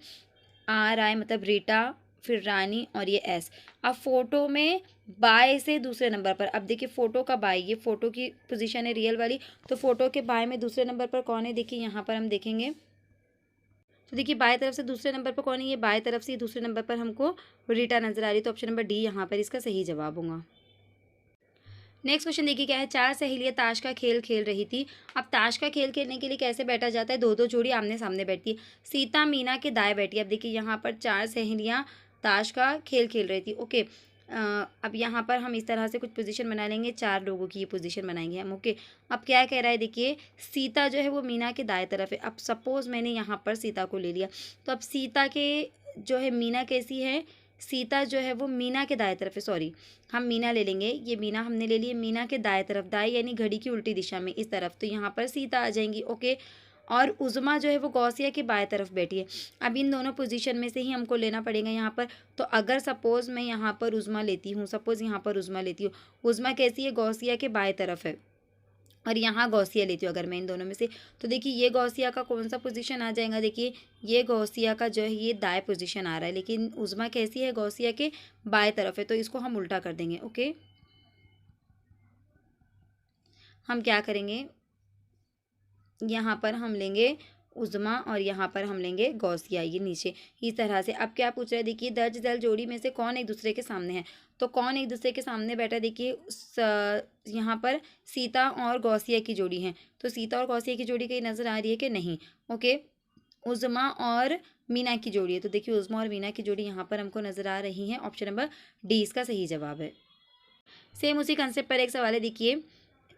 Speaker 1: आर आई, मतलब रीटा, फिर रानी और ये एस। अब फोटो में बाय से दूसरे नंबर पर, अब देखिए फोटो का बाय, ये फोटो की पोजीशन है रियल वाली, तो फोटो के बाय में दूसरे नंबर पर कौन है, देखिए यहाँ पर हम देखेंगे तो देखिए बाएं तरफ से दूसरे नंबर पर कौन है, ये बाएं तरफ से दूसरे नंबर पर हमको रीटा नजर आ रही है, तो ऑप्शन नंबर डी यहाँ पर इसका सही जवाब होगा। नेक्स्ट क्वेश्चन देखिए क्या है, 4 सहेलियां ताश का खेल खेल रही थी। अब ताश का खेल खेलने के लिए कैसे बैठा जाता है, 2-2 जोड़ी आमने सामने बैठती है। सीता मीना के दाएं बैठी है। अब देखिए यहाँ पर 4 सहेलियां ताश का खेल खेल रही थी। ओके, अब यहाँ पर हम इस तरह से कुछ पोजीशन बना लेंगे, 4 लोगों की ये पोजीशन बनाएंगे हम। ओके, अब क्या कह रहा है, देखिए सीता जो है वो मीना के दाएं तरफ है। अब सपोज मैंने यहाँ पर सीता को ले लिया, तो अब सीता के जो है मीना कैसी है, सीता जो है वो मीना के दाएं तरफ है, सॉरी हम मीना ले लेंगे, ये मीना हमने ले लिए मीना के दाएं तरफ, दाएं यानी घड़ी की उल्टी दिशा में इस तरफ, तो यहाँ पर सीता आ जाएंगी। ओके, और उज़मा जो है वो गौसिया के बाएं तरफ बैठी है। अब इन दोनों पोजीशन में से ही हमको लेना पड़ेगा यहाँ पर। तो अगर सपोज़ मैं यहाँ पर उज़मा लेती हूँ, सपोज़ यहाँ पर उज़मा लेती हूँ, उज़मा कैसी है, गौसिया के बाएं तरफ है, और यहाँ गौसिया लेती हूँ अगर मैं इन दोनों में से, तो देखिए ये गौसिया का कौन सा पोजीशन आ जाएगा, देखिए ये गौसिया का जो है ये दाएं पोजीशन आ रहा है, लेकिन उज़मा कैसी है, गौसिया के बाएं तरफ है, तो इसको हम उल्टा कर देंगे। ओके, हम क्या करेंगे, यहाँ पर हम लेंगे उज़मा और यहाँ पर हम लेंगे गौसिया, ये नीचे इस तरह से। अब क्या पूछ रहा है, देखिए दर्ज दल जोड़ी में से कौन एक दूसरे के सामने है। तो कौन एक दूसरे के सामने बैठा है? देखिए यहाँ पर सीता और गौसिया की जोड़ी है, तो सीता और गौसिया की जोड़ी कहीं नज़र आ रही है कि नहीं? ओके, उज़्मा और मीना की जोड़ी है, तो देखिए उज़्मा और मीना की जोड़ी यहाँ पर हमको नज़र आ रही है। ऑप्शन नंबर डी इसका सही जवाब है। सेम उसी कंसेप्ट पर एक सवाल है, देखिए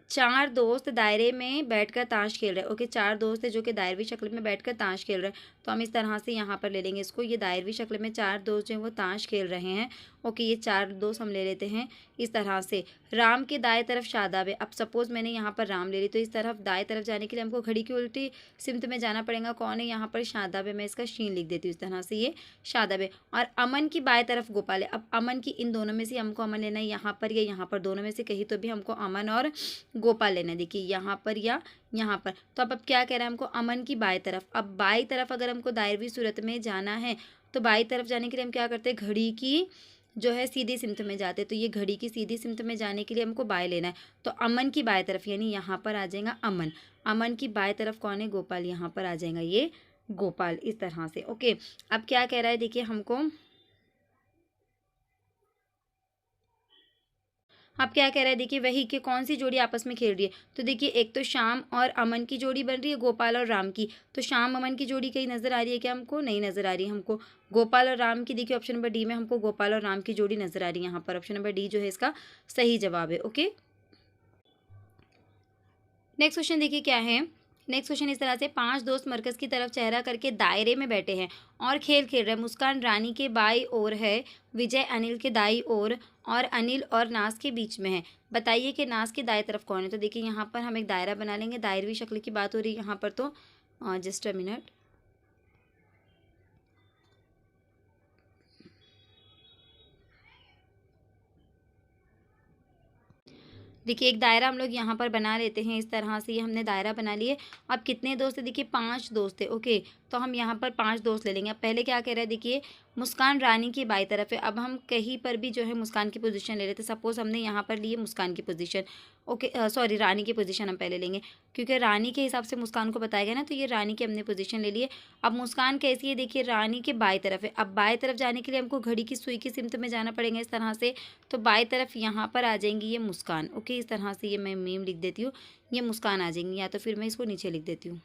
Speaker 1: 4 दोस्त दायरे में बैठकर ताश खेल रहे हैं। ओके, 4 दोस्त है जो कि दायरवी शक्ल में बैठकर ताश खेल रहे हैं, तो हम इस तरह से यहाँ पर ले लेंगे इसको। ये दायरवी शक्ल में 4 दोस्त जो हैं वो ताश खेल रहे हैं। ओके, ये 4 दोस्त हम ले लेते हैं इस तरह से। राम के दाएं तरफ शादाब है। अब सपोज़ मैंने यहाँ पर राम ले ली, तो इस तरफ दाएं तरफ जाने के लिए हमको घड़ी की उल्टी सिमत में जाना पड़ेगा। कौन है यहाँ पर? शादाब है। मैं इसका शीन लिख देती हूँ इस तरह से, ये शादाब है। और अमन की बाएं तरफ गोपाल है। अब अमन की इन दोनों में से हमको अमन लेना है, यहाँ पर या यहाँ पर, दोनों में से कहीं तो भी हमको अमन और गोपाल लेना है। देखिए यहाँ पर या यहाँ पर, तो अब क्या कह रहा है हमको? अमन की बाएं तरफ। अब बाएं तरफ अगर हमको दायरवी सूरत में जाना है, तो बाएं तरफ जाने के लिए हम क्या करते हैं? घड़ी की जो है सीधी सिमत में जाते हैं, तो ये घड़ी की सीधी सिमत में जाने के लिए हमको बाएं लेना है, तो अमन की बाएं तरफ यानी यहाँ पर आ जाएगा अमन। अमन की बाएं तरफ कौन है? गोपाल। यहाँ पर आ जाएगा ये गोपाल इस तरह से। ओके, अब क्या कह रहा है? देखिए हमको अब क्या कह रहा है? देखिए वही कि कौन सी जोड़ी आपस में खेल रही है, तो देखिए एक तो शाम और अमन की जोड़ी बन रही है, गोपाल और राम की। तो शाम अमन की जोड़ी कहीं नज़र आ रही है क्या हमको? नहीं नज़र आ रही है हमको। गोपाल और राम की देखिए ऑप्शन नंबर डी में हमको गोपाल और राम की जोड़ी नज़र आ रही है। यहाँ पर ऑप्शन नंबर डी जो है इसका सही जवाब है। ओके, नेक्स्ट क्वेश्चन देखिए क्या है। नेक्स्ट क्वेश्चन इस तरह से, 5 दोस्त मरकज़ की तरफ चेहरा करके दायरे में बैठे हैं और खेल खेल रहे हैं। मुस्कान रानी के बाई ओर है, विजय अनिल के दाई ओर और अनिल और नाज के बीच में है। बताइए कि नाज के दाएं तरफ कौन है? तो देखिए यहाँ पर हम एक दायरा बना लेंगे। दायरवी शक्ल की बात हो रही है यहाँ पर, तो जस्ट अ मिनट। देखिए एक दायरा हम लोग यहाँ पर बना लेते हैं इस तरह से। ये हमने दायरा बना लिए। अब कितने दोस्त है? देखिए 5 दोस्त है। ओके, तो हम यहाँ पर 5 दोस्त ले लेंगे। अब पहले क्या कह रहा है? देखिए मुस्कान रानी की बाई तरफ है। अब हम कहीं पर भी जो है मुस्कान की पोजीशन ले लेते हैं। सपोज़ हमने यहाँ पर लिए मुस्कान की पोजीशन। ओके, सॉरी रानी की पोजीशन हम पहले लेंगे, क्योंकि रानी के हिसाब से मुस्कान को बताया गया ना, तो ये रानी की हमने पोजीशन ले लिए। अब मुस्कान कैसी है? देखिए रानी के बाई तरफ है। अब बाई तरफ जाने के लिए हमको घड़ी की सुई की सिमत में जाना पड़ेगा इस तरह से, तो बाई तरफ यहाँ पर आ जाएंगी ये मुस्कान। ओके, इस तरह से ये मैं मीम लिख देती हूँ, ये मुस्कान आ जाएंगी, या तो फिर मैं इसको नीचे लिख देती हूँ।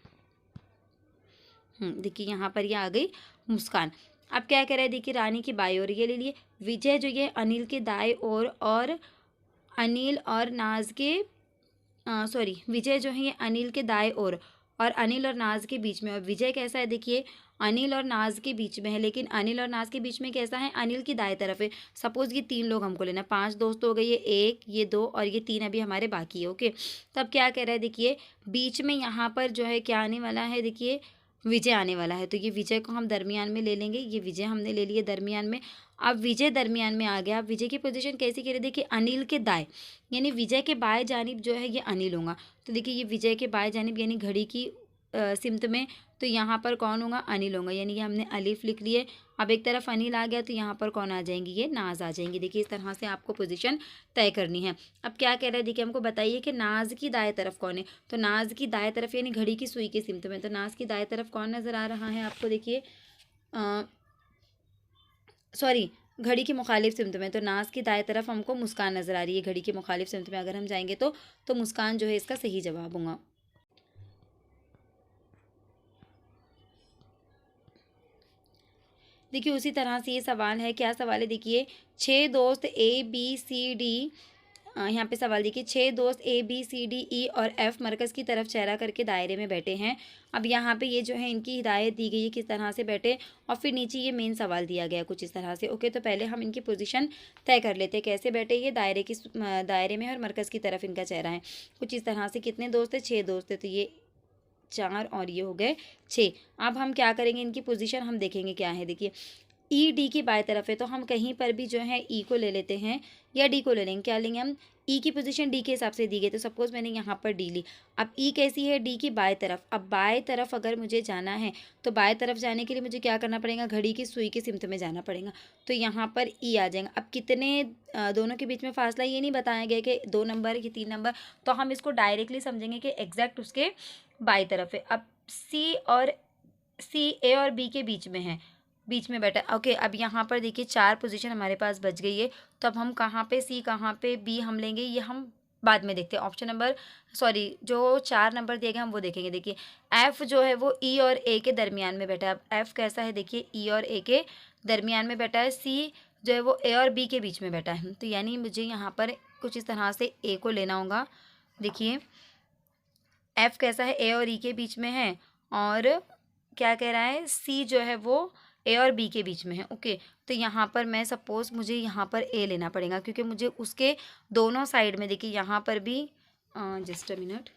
Speaker 1: देखिए यहाँ पर ये आ गई मुस्कान। अब क्या कह रहा है? देखिए रानी की बाई ओर ये ले लिए। विजय जो ये अनिल के दाएं ओर और अनिल और नाज के सॉरी विजय जो है ये अनिल के दाएं ओर और अनिल और नाज के बीच में। और विजय कैसा है? देखिए अनिल और नाज के बीच में है, लेकिन अनिल और नाज के बीच में कैसा है? अनिल की दाएं तरफ है। सपोज़ ये 3 लोग हमको लेना, 5 दोस्त हो गए, ये 1 ये 2 और ये 3 अभी हमारे बाकी है। ओके, तब क्या कह रहा है? देखिए बीच में यहाँ पर जो है क्या आने वाला है? देखिए विजय आने वाला है, तो ये विजय को हम दरमियान में ले लेंगे। ये विजय हमने ले लिए दरमियान में। अब विजय दरमियान में आ गया। अब विजय की पोजीशन कैसी कह रहे? देखिए अनिल के दाएं, यानी विजय के बाएं जानिब जो है ये अनिल होगा। तो देखिए ये विजय के बाएं जानिब यानी घड़ी की सिमत में, तो यहाँ पर कौन होगा? अनिल होगा, यानी ये हमने अलिफ लिख लिए। अब एक तरफ अनिल आ गया, तो यहाँ पर कौन आ जाएंगी? ये नाज आ जाएंगी। देखिए इस तरह से आपको पोजीशन तय करनी है। अब क्या कह रहा है? देखिए हमको बताइए कि नाज की दाएं तरफ कौन है? तो नाज की दाएं तरफ यानी घड़ी की सुई की सिमत में, तो नाज की दाएं तरफ कौन नज़र आ रहा है आपको? देखिए सॉरी घड़ी की मुखालिफ सिमत में, तो नाज की दाएं तरफ हमको मुस्कान नज़र आ रही है। घड़ी की मुखालिफ सिमत में अगर हम जाएंगे तो मुस्कान जो है इसका सही जवाब होगा। देखिए उसी तरह से ये सवाल है। क्या सवाल है? देखिए 6 दोस्त ए बी सी डी, यहाँ पे सवाल देखिए 6 दोस्त ए बी सी डी ई और एफ मरकज़ की तरफ चेहरा करके दायरे में बैठे हैं। अब यहाँ पे ये जो है इनकी हिदायत दी गई है किस तरह से बैठे, और फिर नीचे ये मेन सवाल दिया गया कुछ इस तरह से। ओके, तो पहले हम इनकी पोजीशन तय कर लेते हैं कैसे बैठे। ये दायरे में है और मरकज़ की तरफ इनका चेहरा है कुछ इस तरह से। कितने दोस्त है? 6 दोस्त है, तो ये 4 और ये हो गए 6। अब हम क्या करेंगे? इनकी पोजीशन हम देखेंगे क्या है। देखिए ई डी की बाएं तरफ है, तो हम कहीं पर भी जो है ई को ले लेते हैं या डी को ले लेंगे। क्या लेंगे हम? ई की पोजीशन डी के हिसाब से दी गई, तो सपोज़ मैंने यहाँ पर डी ली। अब ई कैसी है? डी की बाएं तरफ। अब बाएं तरफ अगर मुझे जाना है, तो बाएं तरफ जाने के लिए मुझे क्या करना पड़ेगा? घड़ी की सुई की सिमत में जाना पड़ेगा, तो यहाँ पर ई आ जाएगा। अब कितने दोनों के बीच में फासला ये नहीं बताया गया कि 2 नंबर कि 3 नंबर, तो हम इसको डायरेक्टली समझेंगे कि एग्जैक्ट उसके बाई तरफ है। अब सी ए और बी के बीच में है, बीच में बैठा है। ओके, अब यहाँ पर देखिए 4 पोजीशन हमारे पास बच गई है। तो अब हम कहाँ पे सी, कहाँ पे बी हम लेंगे, ये हम बाद में देखते हैं। ऑप्शन नंबर सॉरी जो 4 नंबर दिए गए हम वो देखेंगे। देखिए एफ जो है वो ई और ए के दरमियान में बैठा है। अब एफ कैसा है, देखिए ई और ए के दरमियान में बैठा है। सी जो है वो ए और बी के बीच में बैठा है। तो यानी मुझे यहाँ पर कुछ इस तरह से ए को लेना होगा। देखिए एफ कैसा है, ए और ई के बीच में है, और क्या कह रहा है, सी जो है वो ए और बी के बीच में है। ओके, तो यहाँ पर मैं सपोज मुझे यहाँ पर ए लेना पड़ेगा, क्योंकि मुझे उसके दोनों साइड में, देखिए यहाँ पर भी जस्ट अ मिनट,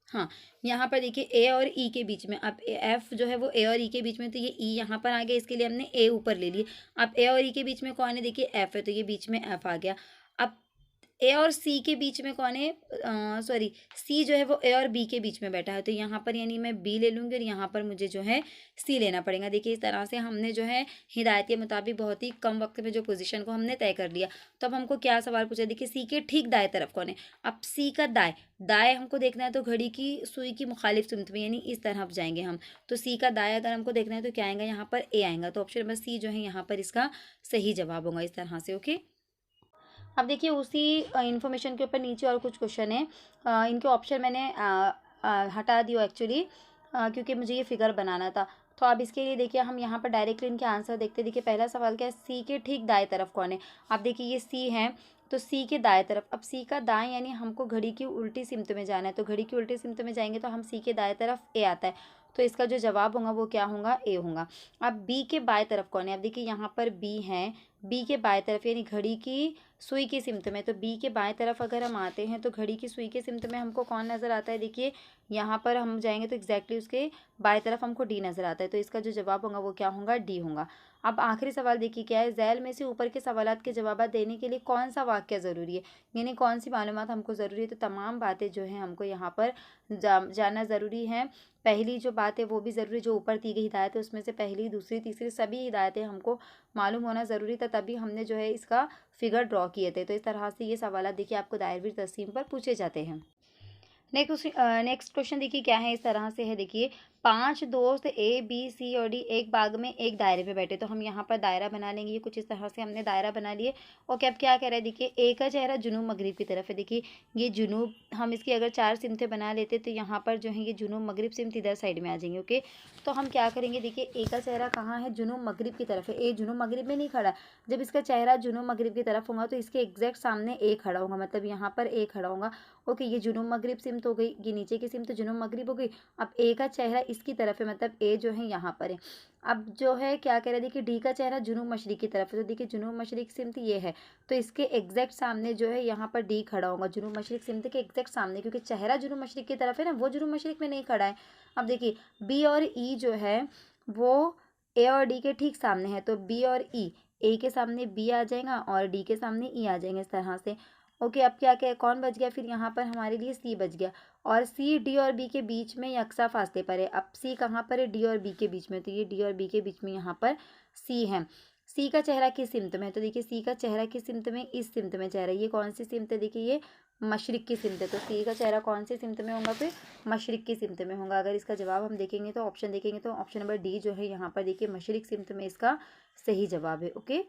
Speaker 1: हाँ यहाँ पर देखिए ए और ई के बीच में, अब एफ जो है वो ए और ई के बीच में, तो ये ई यहाँ पर आ गया, इसके लिए हमने ए ऊपर ले लिए। अब ए और ई के बीच में कौन है, देखिए एफ है, तो ये बीच में एफ आ गया। अब ए और सी के बीच में कौन है, सॉरी सी जो है वो ए और बी के बीच में बैठा है, तो यहाँ पर यानी मैं बी ले लूँगी और यहाँ पर मुझे जो है सी लेना पड़ेगा। देखिए इस तरह से हमने जो है हिदायत के मुताबिक बहुत ही कम वक्त में जो पोजीशन को हमने तय कर लिया। तो अब हमको क्या सवाल पूछा, देखिए सी के ठीक दाएं तरफ कौन है। अब सी का दाएं दाएं हमको देखना है, तो घड़ी की सुई की मुखालिफ सिमत में, यानी इस तरफ जाएंगे हम। तो सी का दाएं अगर हमको देखना है तो क्या आएगा, यहाँ पर ए आएगा। तो ऑप्शन नंबर सी जो है यहाँ पर इसका सही जवाब होगा, इस तरह से। ओके, अब देखिए उसी इन्फॉर्मेशन के ऊपर नीचे और कुछ क्वेश्चन है। इनके ऑप्शन मैंने हटा दिया एक्चुअली, क्योंकि मुझे ये फिगर बनाना था। तो अब इसके लिए देखिए हम यहाँ पर डायरेक्टली इनके आंसर देखते हैं। देखिए पहला सवाल क्या है, सी के ठीक दाएं तरफ कौन है। अब देखिए ये सी है, तो सी के दाएं तरफ, अब सी का दाएं यानी हमको घड़ी की उल्टी सिमत में जाना है, तो घड़ी की उल्टी सिमत में जाएंगे तो हम सी के दाएं तरफ ए आता है, तो इसका जो जवाब होगा वो क्या होगा, ए होगा। अब बी के बाएं तरफ कौन है, अब देखिए यहाँ पर बी है, बी के बाएं तरफ यानी घड़ी की सुई की सिमत में, तो बी के बाएं तरफ अगर हम आते हैं तो घड़ी की सुई की सिमत में हमको कौन नज़र आता है, देखिए यहाँ पर हम जाएंगे तो एग्जैक्टली उसके बाएं तरफ हमको डी नज़र आता है, तो इसका जो जवाब होगा वो क्या होगा, डी होगा। अब आखिरी सवाल देखिए क्या है, झैल में से ऊपर के सवालात के जवाब देने के लिए कौन सा वाक्य ज़रूरी है, यानी कौन सी मालूमात हमको ज़रूरी है। तो तमाम बातें जो हैं हमको यहाँ पर जानना ज़रूरी है। पहली जो बात है वो भी ज़रूरी, जो ऊपर दी गई हिदायत है उसमें से पहली, दूसरी, तीसरी सभी हिदायतें हमको मालूम होना ज़रूरी था, तभी हमने जो है इसका फिगर ड्रॉ किए थे। तो इस तरह से ये सवाल देखिए आपको दायरवीर तस्सीम पर पूछे जाते हैं। नेक्स्ट क्वेश्चन देखिए क्या है, इस तरह से है। देखिए 5 दोस्त ए बी सी और डी एक बाग में एक दायरे में बैठे, तो हम यहाँ पर दायरा बना लेंगे। ये कुछ इस तरह से हमने दायरा बना लिए। और क्या अब क्या कह रहा है, देखिए ए का चेहरा जुनूब मगरिब की तरफ है। देखिए ये जुनूब, हम इसकी अगर 4 सिमतें बना लेते तो यहाँ पर जो है ये जुनूब मगरिब सिमत इधर साइड में आ जाएंगे। ओके, तो हम क्या करेंगे, देखिए ए का चेहरा कहाँ है, जुनूब मगरिब की तरफ है। ए जुनूब मगरिब में नहीं खड़ा, जब इसका चेहरा जुनूब मगरिब की तरफ होगा तो इसके एग्जैक्ट सामने ए खड़ा होगा, मतलब यहाँ पर ए खड़ा होगा। ओके, ये जुनूब मगरिब सिमत हो गई, ये नीचे की सिमत जुनूब मगरिब हो गई। अब ए का चेहरा इसकी तरफ है, मतलब ए जो है यहाँ पर है। अब जो है क्या कह रहे हैं, देखिए डी का चेहरा जुनूब मशरिक की तरफ है, तो देखिए जुनूब मशरिक सिमत ये है, तो इसके एग्जैक्ट सामने जो है यहाँ पर डी खड़ा होगा, जुनूब मशरिक सिमत के एग्जैक्ट सामने, क्योंकि चेहरा जुनूब मशरिक की तरफ है ना, वो जुनूब मशरिक में नहीं खड़ा है। अब देखिए बी और ई जो है वो ए और डी के ठीक सामने है, तो बी और ई, ए के सामने बी आ जाएगा और डी के सामने ई आ जाएंगे, इस तरह से। ओके, अब क्या क्या कौन बच गया, फिर यहाँ पर हमारे लिए सी बच गया, और सी डी और बी के बीच में यकसा फासले पर है। अब सी कहाँ पर है, डी और बी के बीच में, तो ये डी और बी के बीच में यहाँ पर सी है। सी का चेहरा किस सिमत में है, तो देखिए सी का चेहरा किस सिमत में, इस सिमत में चेहरा, ये कौन सी सिमत है, देखिए ये मशरिक की सिमत है, तो सी का चेहरा कौन सी सिमत में होगा, फिर मशरिक की सिमत में होगा। अगर इसका जवाब हम देखेंगे तो ऑप्शन देखेंगे तो ऑप्शन नंबर डी जो है यहाँ पर देखिए मशरिक सिमत में इसका सही जवाब है। ओके,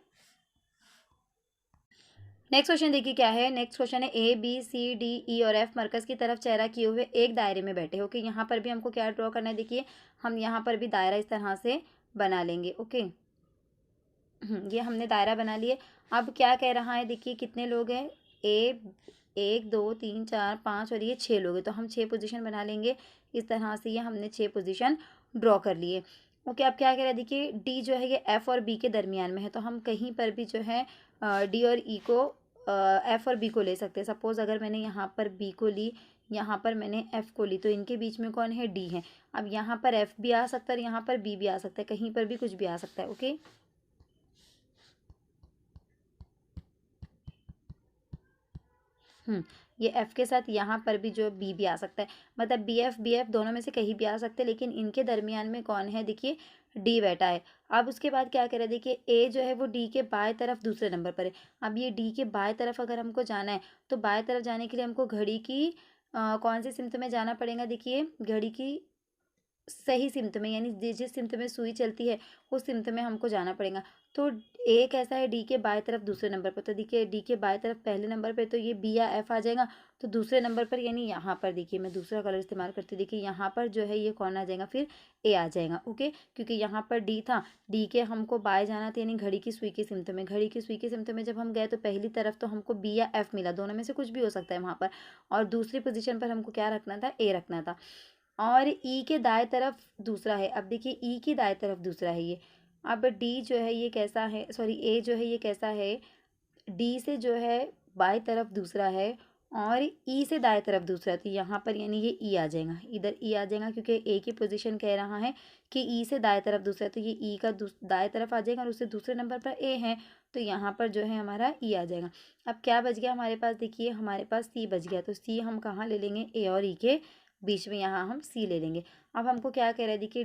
Speaker 1: नेक्स्ट क्वेश्चन देखिए क्या है। नेक्स्ट क्वेश्चन है ए बी सी डी ई और एफ मरकज़ की तरफ चेहरा किए हुए एक दायरे में बैठे। ओके, यहाँ पर भी हमको क्या ड्रॉ करना है, देखिए हम यहाँ पर भी दायरा इस तरह से बना लेंगे। ओके, ये हमने दायरा बना लिए। अब क्या कह रहा है, देखिए कितने लोग हैं, ए 1 2 3 4 5 और ये 6 लोग हैं, तो हम 6 पोजीशन बना लेंगे इस तरह से। ये हमने 6 पोजीशन ड्रॉ कर लिए। ओके, अब क्या कह रहा है, देखिए डी जो है ये एफ और बी के दरमियान में है, तो हम कहीं पर भी जो है डी और ई को एफ और बी को ले सकते हैं। सपोज़ अगर मैंने यहाँ पर बी को ली, यहाँ पर मैंने एफ को ली, तो इनके बीच में कौन है, डी है। अब यहाँ पर एफ भी आ सकता है, यहाँ पर बी भी आ सकता है, कहीं पर भी कुछ भी आ सकता है। ओके, ये एफ के साथ यहाँ पर भी जो बी भी आ सकता है, मतलब बी एफ दोनों में से कहीं भी आ सकते हैं, लेकिन इनके दरमियान में कौन है, देखिए डी बैठा है। अब उसके बाद क्या करें, देखिए ए जो है वो डी के बाएं तरफ दूसरे नंबर पर है। अब ये डी के बाएं तरफ अगर हमको जाना है तो बाएं तरफ जाने के लिए हमको घड़ी की कौन सी सिमत में जाना पड़ेगा, देखिए घड़ी की सही सिमत में, यानी जिस सिमत में सुई चलती है उस सिमत में हमको जाना पड़ेगा। तो ए कैसा है, डी के बाएं तरफ दूसरे नंबर पर, तो देखिए डी के बाएं तरफ पहले नंबर पे तो ये बी या एफ आ जाएगा। तो दूसरे नंबर पर यानी यहाँ पर देखिए मैं दूसरा कलर इस्तेमाल करती हूँ, देखिए यहाँ पर जो है ये कौन आ जाएगा, फिर ए आ जाएगा। ओके, क्योंकि यहाँ पर डी था, डी के हमको बाएं जाना था, यानी घड़ी की सुई की सिमत में। घड़ी की सुई की सिमत में जब हम गए तो पहली तरफ तो हमको बी या एफ मिला, दोनों में से कुछ भी हो सकता है वहाँ पर। और दूसरी पोजीशन पर हमको क्या रखना था, ए रखना था। और ई के दाएं तरफ दूसरा है। अब देखिए ई की दाएं तरफ दूसरा है ये। अब डी जो है ये कैसा है, सॉरी ए जो है ये कैसा है, डी से जो है बाएं तरफ दूसरा है और ई से दाएं तरफ दूसरा। तो यहाँ पर यानी ये ई आ जाएगा, इधर ई आ जाएगा, क्योंकि ए की पोजीशन कह रहा है कि ई से दाएं तरफ दूसरा, तो ये ई का दाएं तरफ आ जाएगा और उससे दूसरे नंबर पर ए है, तो यहाँ पर जो है हमारा ई आ जाएगा। अब क्या बच गया हमारे पास, देखिए हमारे पास सी बच गया। तो सी हम कहाँ ले लेंगे, ए और ई के बीच में, यहाँ हम सी ले लेंगे। अब हमको क्या कह रहा है, देखिए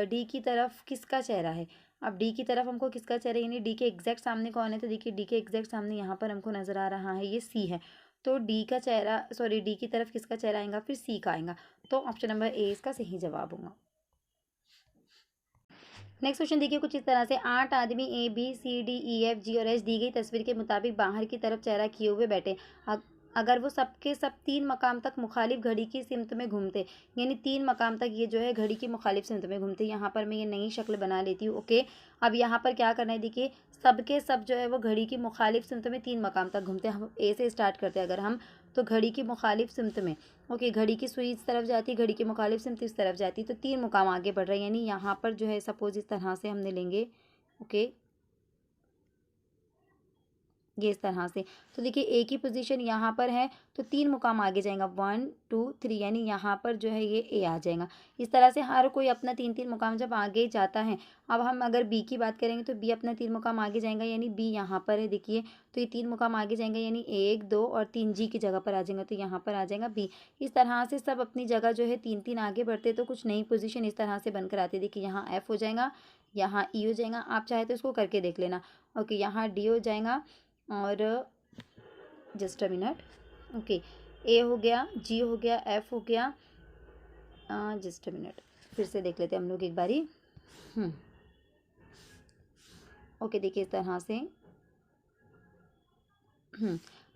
Speaker 1: डी की तरफ किसका चेहरा है। अब डी की तरफ हमको किसका चेहरा, यानी डी के एग्जैक्ट सामने कौन है, तो देखिए डी के एग्जैक्ट सामने यहाँ पर हमको नजर आ रहा है ये सी है। तो डी का चेहरा, सॉरी डी की तरफ किसका चेहरा आएगा, फिर सी का आएगा। तो ऑप्शन नंबर ए इसका सही जवाब होगा। नेक्स्ट क्वेश्चन देखिए कुछ इस तरह से, 8 आदमी A B C D E F G और एच दी गई तस्वीर के मुताबिक बाहर की तरफ चेहरा किए हुए बैठे। अगर वो सबके सब 3 मकाम तक मुखालिफ घड़ी की सिमत में घूमते, यानी 3 मकाम तक ये जो है घड़ी की मुखालिफ सिमत में घूमते। यहाँ पर मैं ये नई शक्ल बना लेती हूँ। ओके, अब यहाँ पर क्या करना है, देखिए सबके सब जो है वो घड़ी की मुखालिफ सिमत में 3 मकाम तक घूमते हैं। हम ए से स्टार्ट करते हैं अगर हम, तो घड़ी की मुखालिफ सिमत में, ओके, घड़ी की सुई इस तरफ जाती है, घड़ी की मुखालिफ सिमत इस तरफ जाती है, तो 3 मुकाम आगे बढ़ रहे हैं। यानी यहाँ पर जो है सपोज इस तरह से हमने लेंगे, ओके, ये इस तरह से। तो देखिए ए की पोजीशन यहाँ पर है, तो 3 मुकाम आगे जाएगा, 1 2 3, यानी यहाँ पर जो है ये ए आ जाएगा। इस तरह से हर कोई अपना 3 मुकाम जब आगे जाता है। अब हम अगर बी की बात करेंगे तो बी अपना 3 मुकाम आगे जाएगा, यानी बी यहाँ पर है देखिए, तो ये 3 मुकाम आगे जाएंगे, यानी 1 2 और 3 जी की जगह पर आ जाएगा, तो यहाँ पर आ जाएगा बी। इस तरह से सब अपनी जगह जो है 3 आगे बढ़ते, तो कुछ नई पोजिशन इस तरह से बनकर आती है। देखिए यहाँ एफ हो जाएगा, यहाँ ई हो जाएगा, आप चाहे तो इसको करके देख लेना। ओके, यहाँ डी हो जाएगा, और जस्ट अ मिनट, ओके, ए हो गया, जी हो गया, एफ हो गया, जस्ट अ मिनट, फिर से देख लेते हैं हम लोग एक बारी। ओके, देखिए इस तरह से,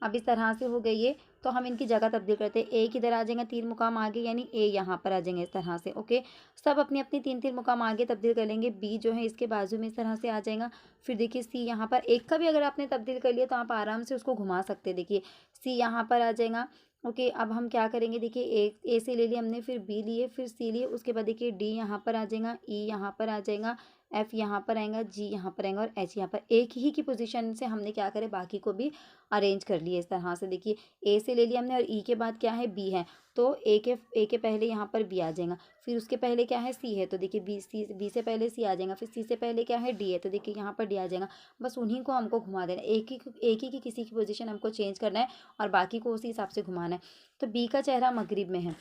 Speaker 1: अब इस तरह से हो गई है, तो हम इनकी जगह तब्दील करते हैं। ए किधर आ जाएगा, 3 मुकाम आगे, यानी ए यहाँ पर आ जाएंगे इस तरह से। ओके, सब अपनी अपनी 3 मुकाम आगे तब्दील कर लेंगे। बी जो है इसके बाजू में इस तरह से आ जाएगा। फिर देखिए सी यहाँ पर, एक का भी अगर आपने तब्दील कर लिया तो आप आराम से उसको घुमा सकते हैं। देखिए सी यहाँ पर आ जाएगा। ओके, अब हम क्या करेंगे, देखिए ए से ले लिया हमने, फिर बी लिए, फिर सी लिए, उसके बाद देखिए डी यहाँ पर आ जाएगा, ई यहाँ पर आ जाएगा, एफ यहाँ पर आएगा, जी यहाँ पर आएगा और एच यहाँ पर। एक ही की पोजीशन से हमने क्या करे, बाकी को भी अरेंज कर लिए इस तरह से। देखिए ए से ले लिया हमने, और ई के बाद क्या है, बी है, तो ए के पहले यहाँ पर बी आ जाएगा, फिर उसके पहले क्या है, सी है, तो देखिए बी से पहले सी आ जाएगा, फिर सी से पहले क्या है, डी है, तो देखिए यहाँ पर डी आ जाएगा। बस उन्हीं को हमको घुमा देना, एक ही की किसी की पोजीशन हमको चेंज करना है और बाकी को उसी हिसाब से घुमाना है। तो बी का चेहरा मगरिब में है,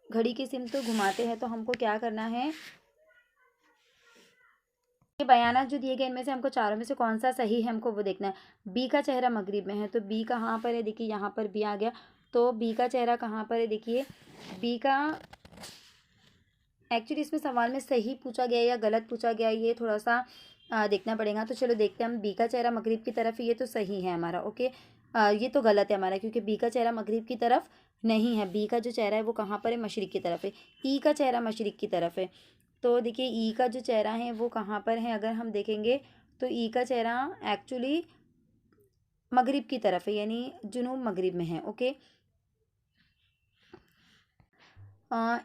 Speaker 1: घड़ी की सिमत तो घुमाते हैं, तो हमको क्या करना है, ये बयानात जो दिए गए इनमें से हमको चारों में से कौन सा सही है हमको वो देखना है। बी का चेहरा मगरिब में है, तो बी कहाँ पर है, देखिए यहाँ पर बी आ गया, तो बी का चेहरा कहाँ पर है, देखिए बी का, एक्चुअली इसमें सवाल में सही पूछा गया या गलत पूछा गया, ये थोड़ा सा देखना पड़ेगा। तो चलो देखते हैं हम, बी का चेहरा मगरिब की तरफ है, ये तो सही है हमारा। ओके, ये तो गलत है हमारा, क्योंकि बी का चेहरा मगरिब की तरफ नहीं है। बी का जो चेहरा है वो कहाँ पर है, मशरिक की तरफ है। ई का चेहरा मशरिक की तरफ है, तो देखिए ई का जो चेहरा है वो कहाँ पर है, अगर हम देखेंगे तो ई का चेहरा एक्चुअली मगरिब की तरफ है, यानी जुनूब मगरिब में है। ओके,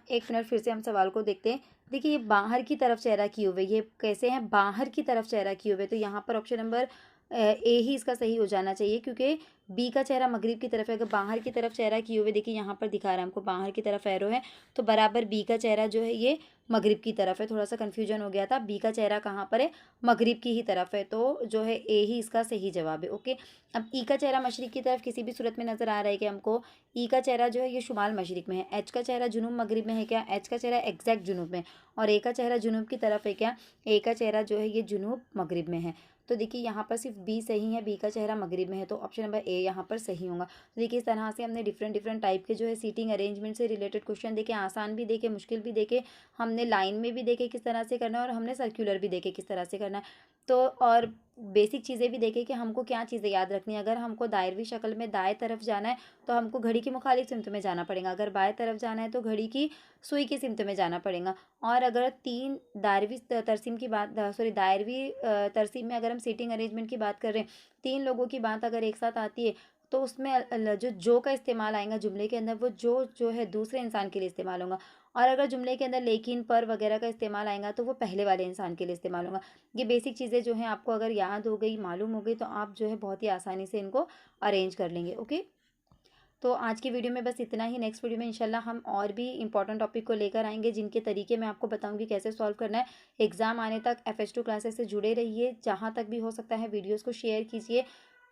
Speaker 1: एक मिनट, फिर से हम सवाल को देखते हैं। देखिए ये बाहर की तरफ चेहरा किए हुए, ये कैसे हैं, बाहर की तरफ चेहरा किए हुए, तो यहाँ पर ऑप्शन नंबर ए ही इसका सही हो जाना चाहिए, क्योंकि बी का चेहरा मगरिब की तरफ है। अगर बाहर की तरफ चेहरा किए हुए, देखिए यहाँ पर दिखा रहा है हमको बाहर की तरफ एरो है, तो बराबर बी का चेहरा जो है ये मगरिब की तरफ है। थोड़ा सा कन्फ्यूजन हो गया था, बी का चेहरा कहाँ पर है, मगरिब की ही तरफ है, तो जो है ए ही इसका सही जवाब है। ओके, अब ई का चेहरा मशरिक की तरफ किसी भी सूरत में नज़र आ रहा है कि हमको, ई का चेहरा जो है ये शुमाल मशरिक में है। एच का चेहरा जुनूब मगरिब में है क्या, एच का चेहरा एग्जैक्ट जुनूब में, और ए का चेहरा जुनूब की तरफ है क्या, ए का चेहरा जो है ये जुनूब मगरिब में है। तो देखिए यहाँ पर सिर्फ बी सही है, बी का चेहरा मगरिब में है, तो ऑप्शन नंबर ए यहाँ पर सही होगा। तो देखिए इस तरह से हमने डिफरेंट डिफरेंट टाइप के जो है सीटिंग अरेंजमेंट से रिलेटेड क्वेश्चन देखे, आसान भी देखे, मुश्किल भी देखे, हमने लाइन में भी देखे किस तरह से करना है, और हमने सर्कुलर भी देखे किस तरह से करना है। तो और बेसिक चीज़ें भी देखे कि हमको क्या चीज़ें याद रखनी है। अगर हमको दायरवी शक्ल में दाएं तरफ जाना है तो हमको घड़ी की मुखालिफ सिमत में जाना पड़ेगा, अगर बाएं तरफ जाना है तो घड़ी की सुई की सिमत में जाना पड़ेगा। और अगर तीन दायरवी तरसीम की बात, सॉरी दायरवी तरसीम में अगर हम सीटिंग अरेंजमेंट की बात कर रहे हैं, तीन लोगों की बात अगर एक साथ आती है तो उसमें जो का इस्तेमाल आएगा जुमले के अंदर, वो जो है दूसरे इंसान के लिए इस्तेमाल होगा। और अगर जुमले के अंदर लेकिन, पर वगैरह का इस्तेमाल आएगा तो वो पहले वाले इंसान के लिए इस्तेमाल होगा। ये बेसिक चीज़ें जो हैं आपको अगर याद हो गई, मालूम हो गई, तो आप जो है बहुत ही आसानी से इनको अरेंज कर लेंगे। ओके, तो आज की वीडियो में बस इतना ही। नेक्स्ट वीडियो में इंशाल्लाह हम और भी इंपॉर्टेंट टॉपिक को लेकर आएंगे, जिनके तरीके मैं आपको बताऊंगी कैसे सॉल्व करना है। एग्जाम आने तक FH2 क्लासेस से जुड़े रहिए, जहाँ तक भी हो सकता है वीडियोस को शेयर कीजिए।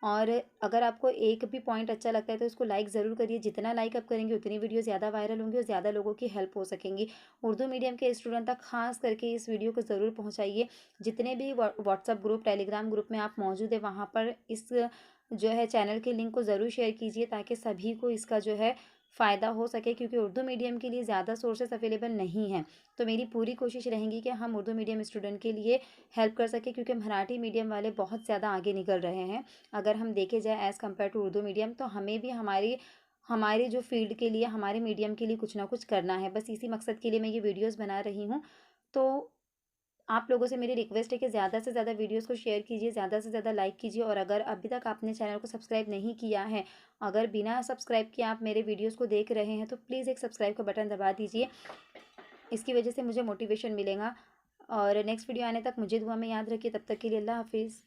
Speaker 1: और अगर आपको एक भी पॉइंट अच्छा लगता है तो उसको लाइक ज़रूर करिए। जितना लाइक आप करेंगे उतनी वीडियो ज़्यादा वायरल होंगी और ज़्यादा लोगों की हेल्प हो सकेंगी। उर्दू मीडियम के स्टूडेंट तक खास करके इस वीडियो को ज़रूर पहुँचाइए। जितने भी व्हाट्सअप ग्रुप, टेलीग्राम ग्रुप में आप मौजूद है, वहाँ पर इस जो है चैनल के लिंक को ज़रूर शेयर कीजिए, ताकि सभी को इसका जो है फ़ायदा हो सके, क्योंकि उर्दू मीडियम के लिए ज़्यादा सोर्सेस अवेलेबल नहीं हैं। तो मेरी पूरी कोशिश रहेगी कि हम उर्दू मीडियम स्टूडेंट के लिए हेल्प कर सकें, क्योंकि मराठी मीडियम वाले बहुत ज़्यादा आगे निकल रहे हैं। अगर हम देखे जाए as compare to Urdu medium, तो हमें भी हमारे जो फील्ड के लिए, हमारे मीडियम के लिए कुछ ना कुछ करना है। बस इसी मकसद के लिए मैं ये वीडियोज़ बना रही हूँ। तो आप लोगों से मेरी रिक्वेस्ट है कि ज़्यादा से ज़्यादा वीडियोस को शेयर कीजिए, ज़्यादा से ज़्यादा लाइक कीजिए। और अगर अभी तक आपने चैनल को सब्सक्राइब नहीं किया है, अगर बिना सब्सक्राइब किए आप मेरे वीडियोस को देख रहे हैं, तो प्लीज़ एक सब्सक्राइब का बटन दबा दीजिए। इसकी वजह से मुझे मोटिवेशन मिलेगा। और नेक्स्ट वीडियो आने तक मुझे दुआ में याद रखिए। तब तक के लिए अल्लाह हाफिज़।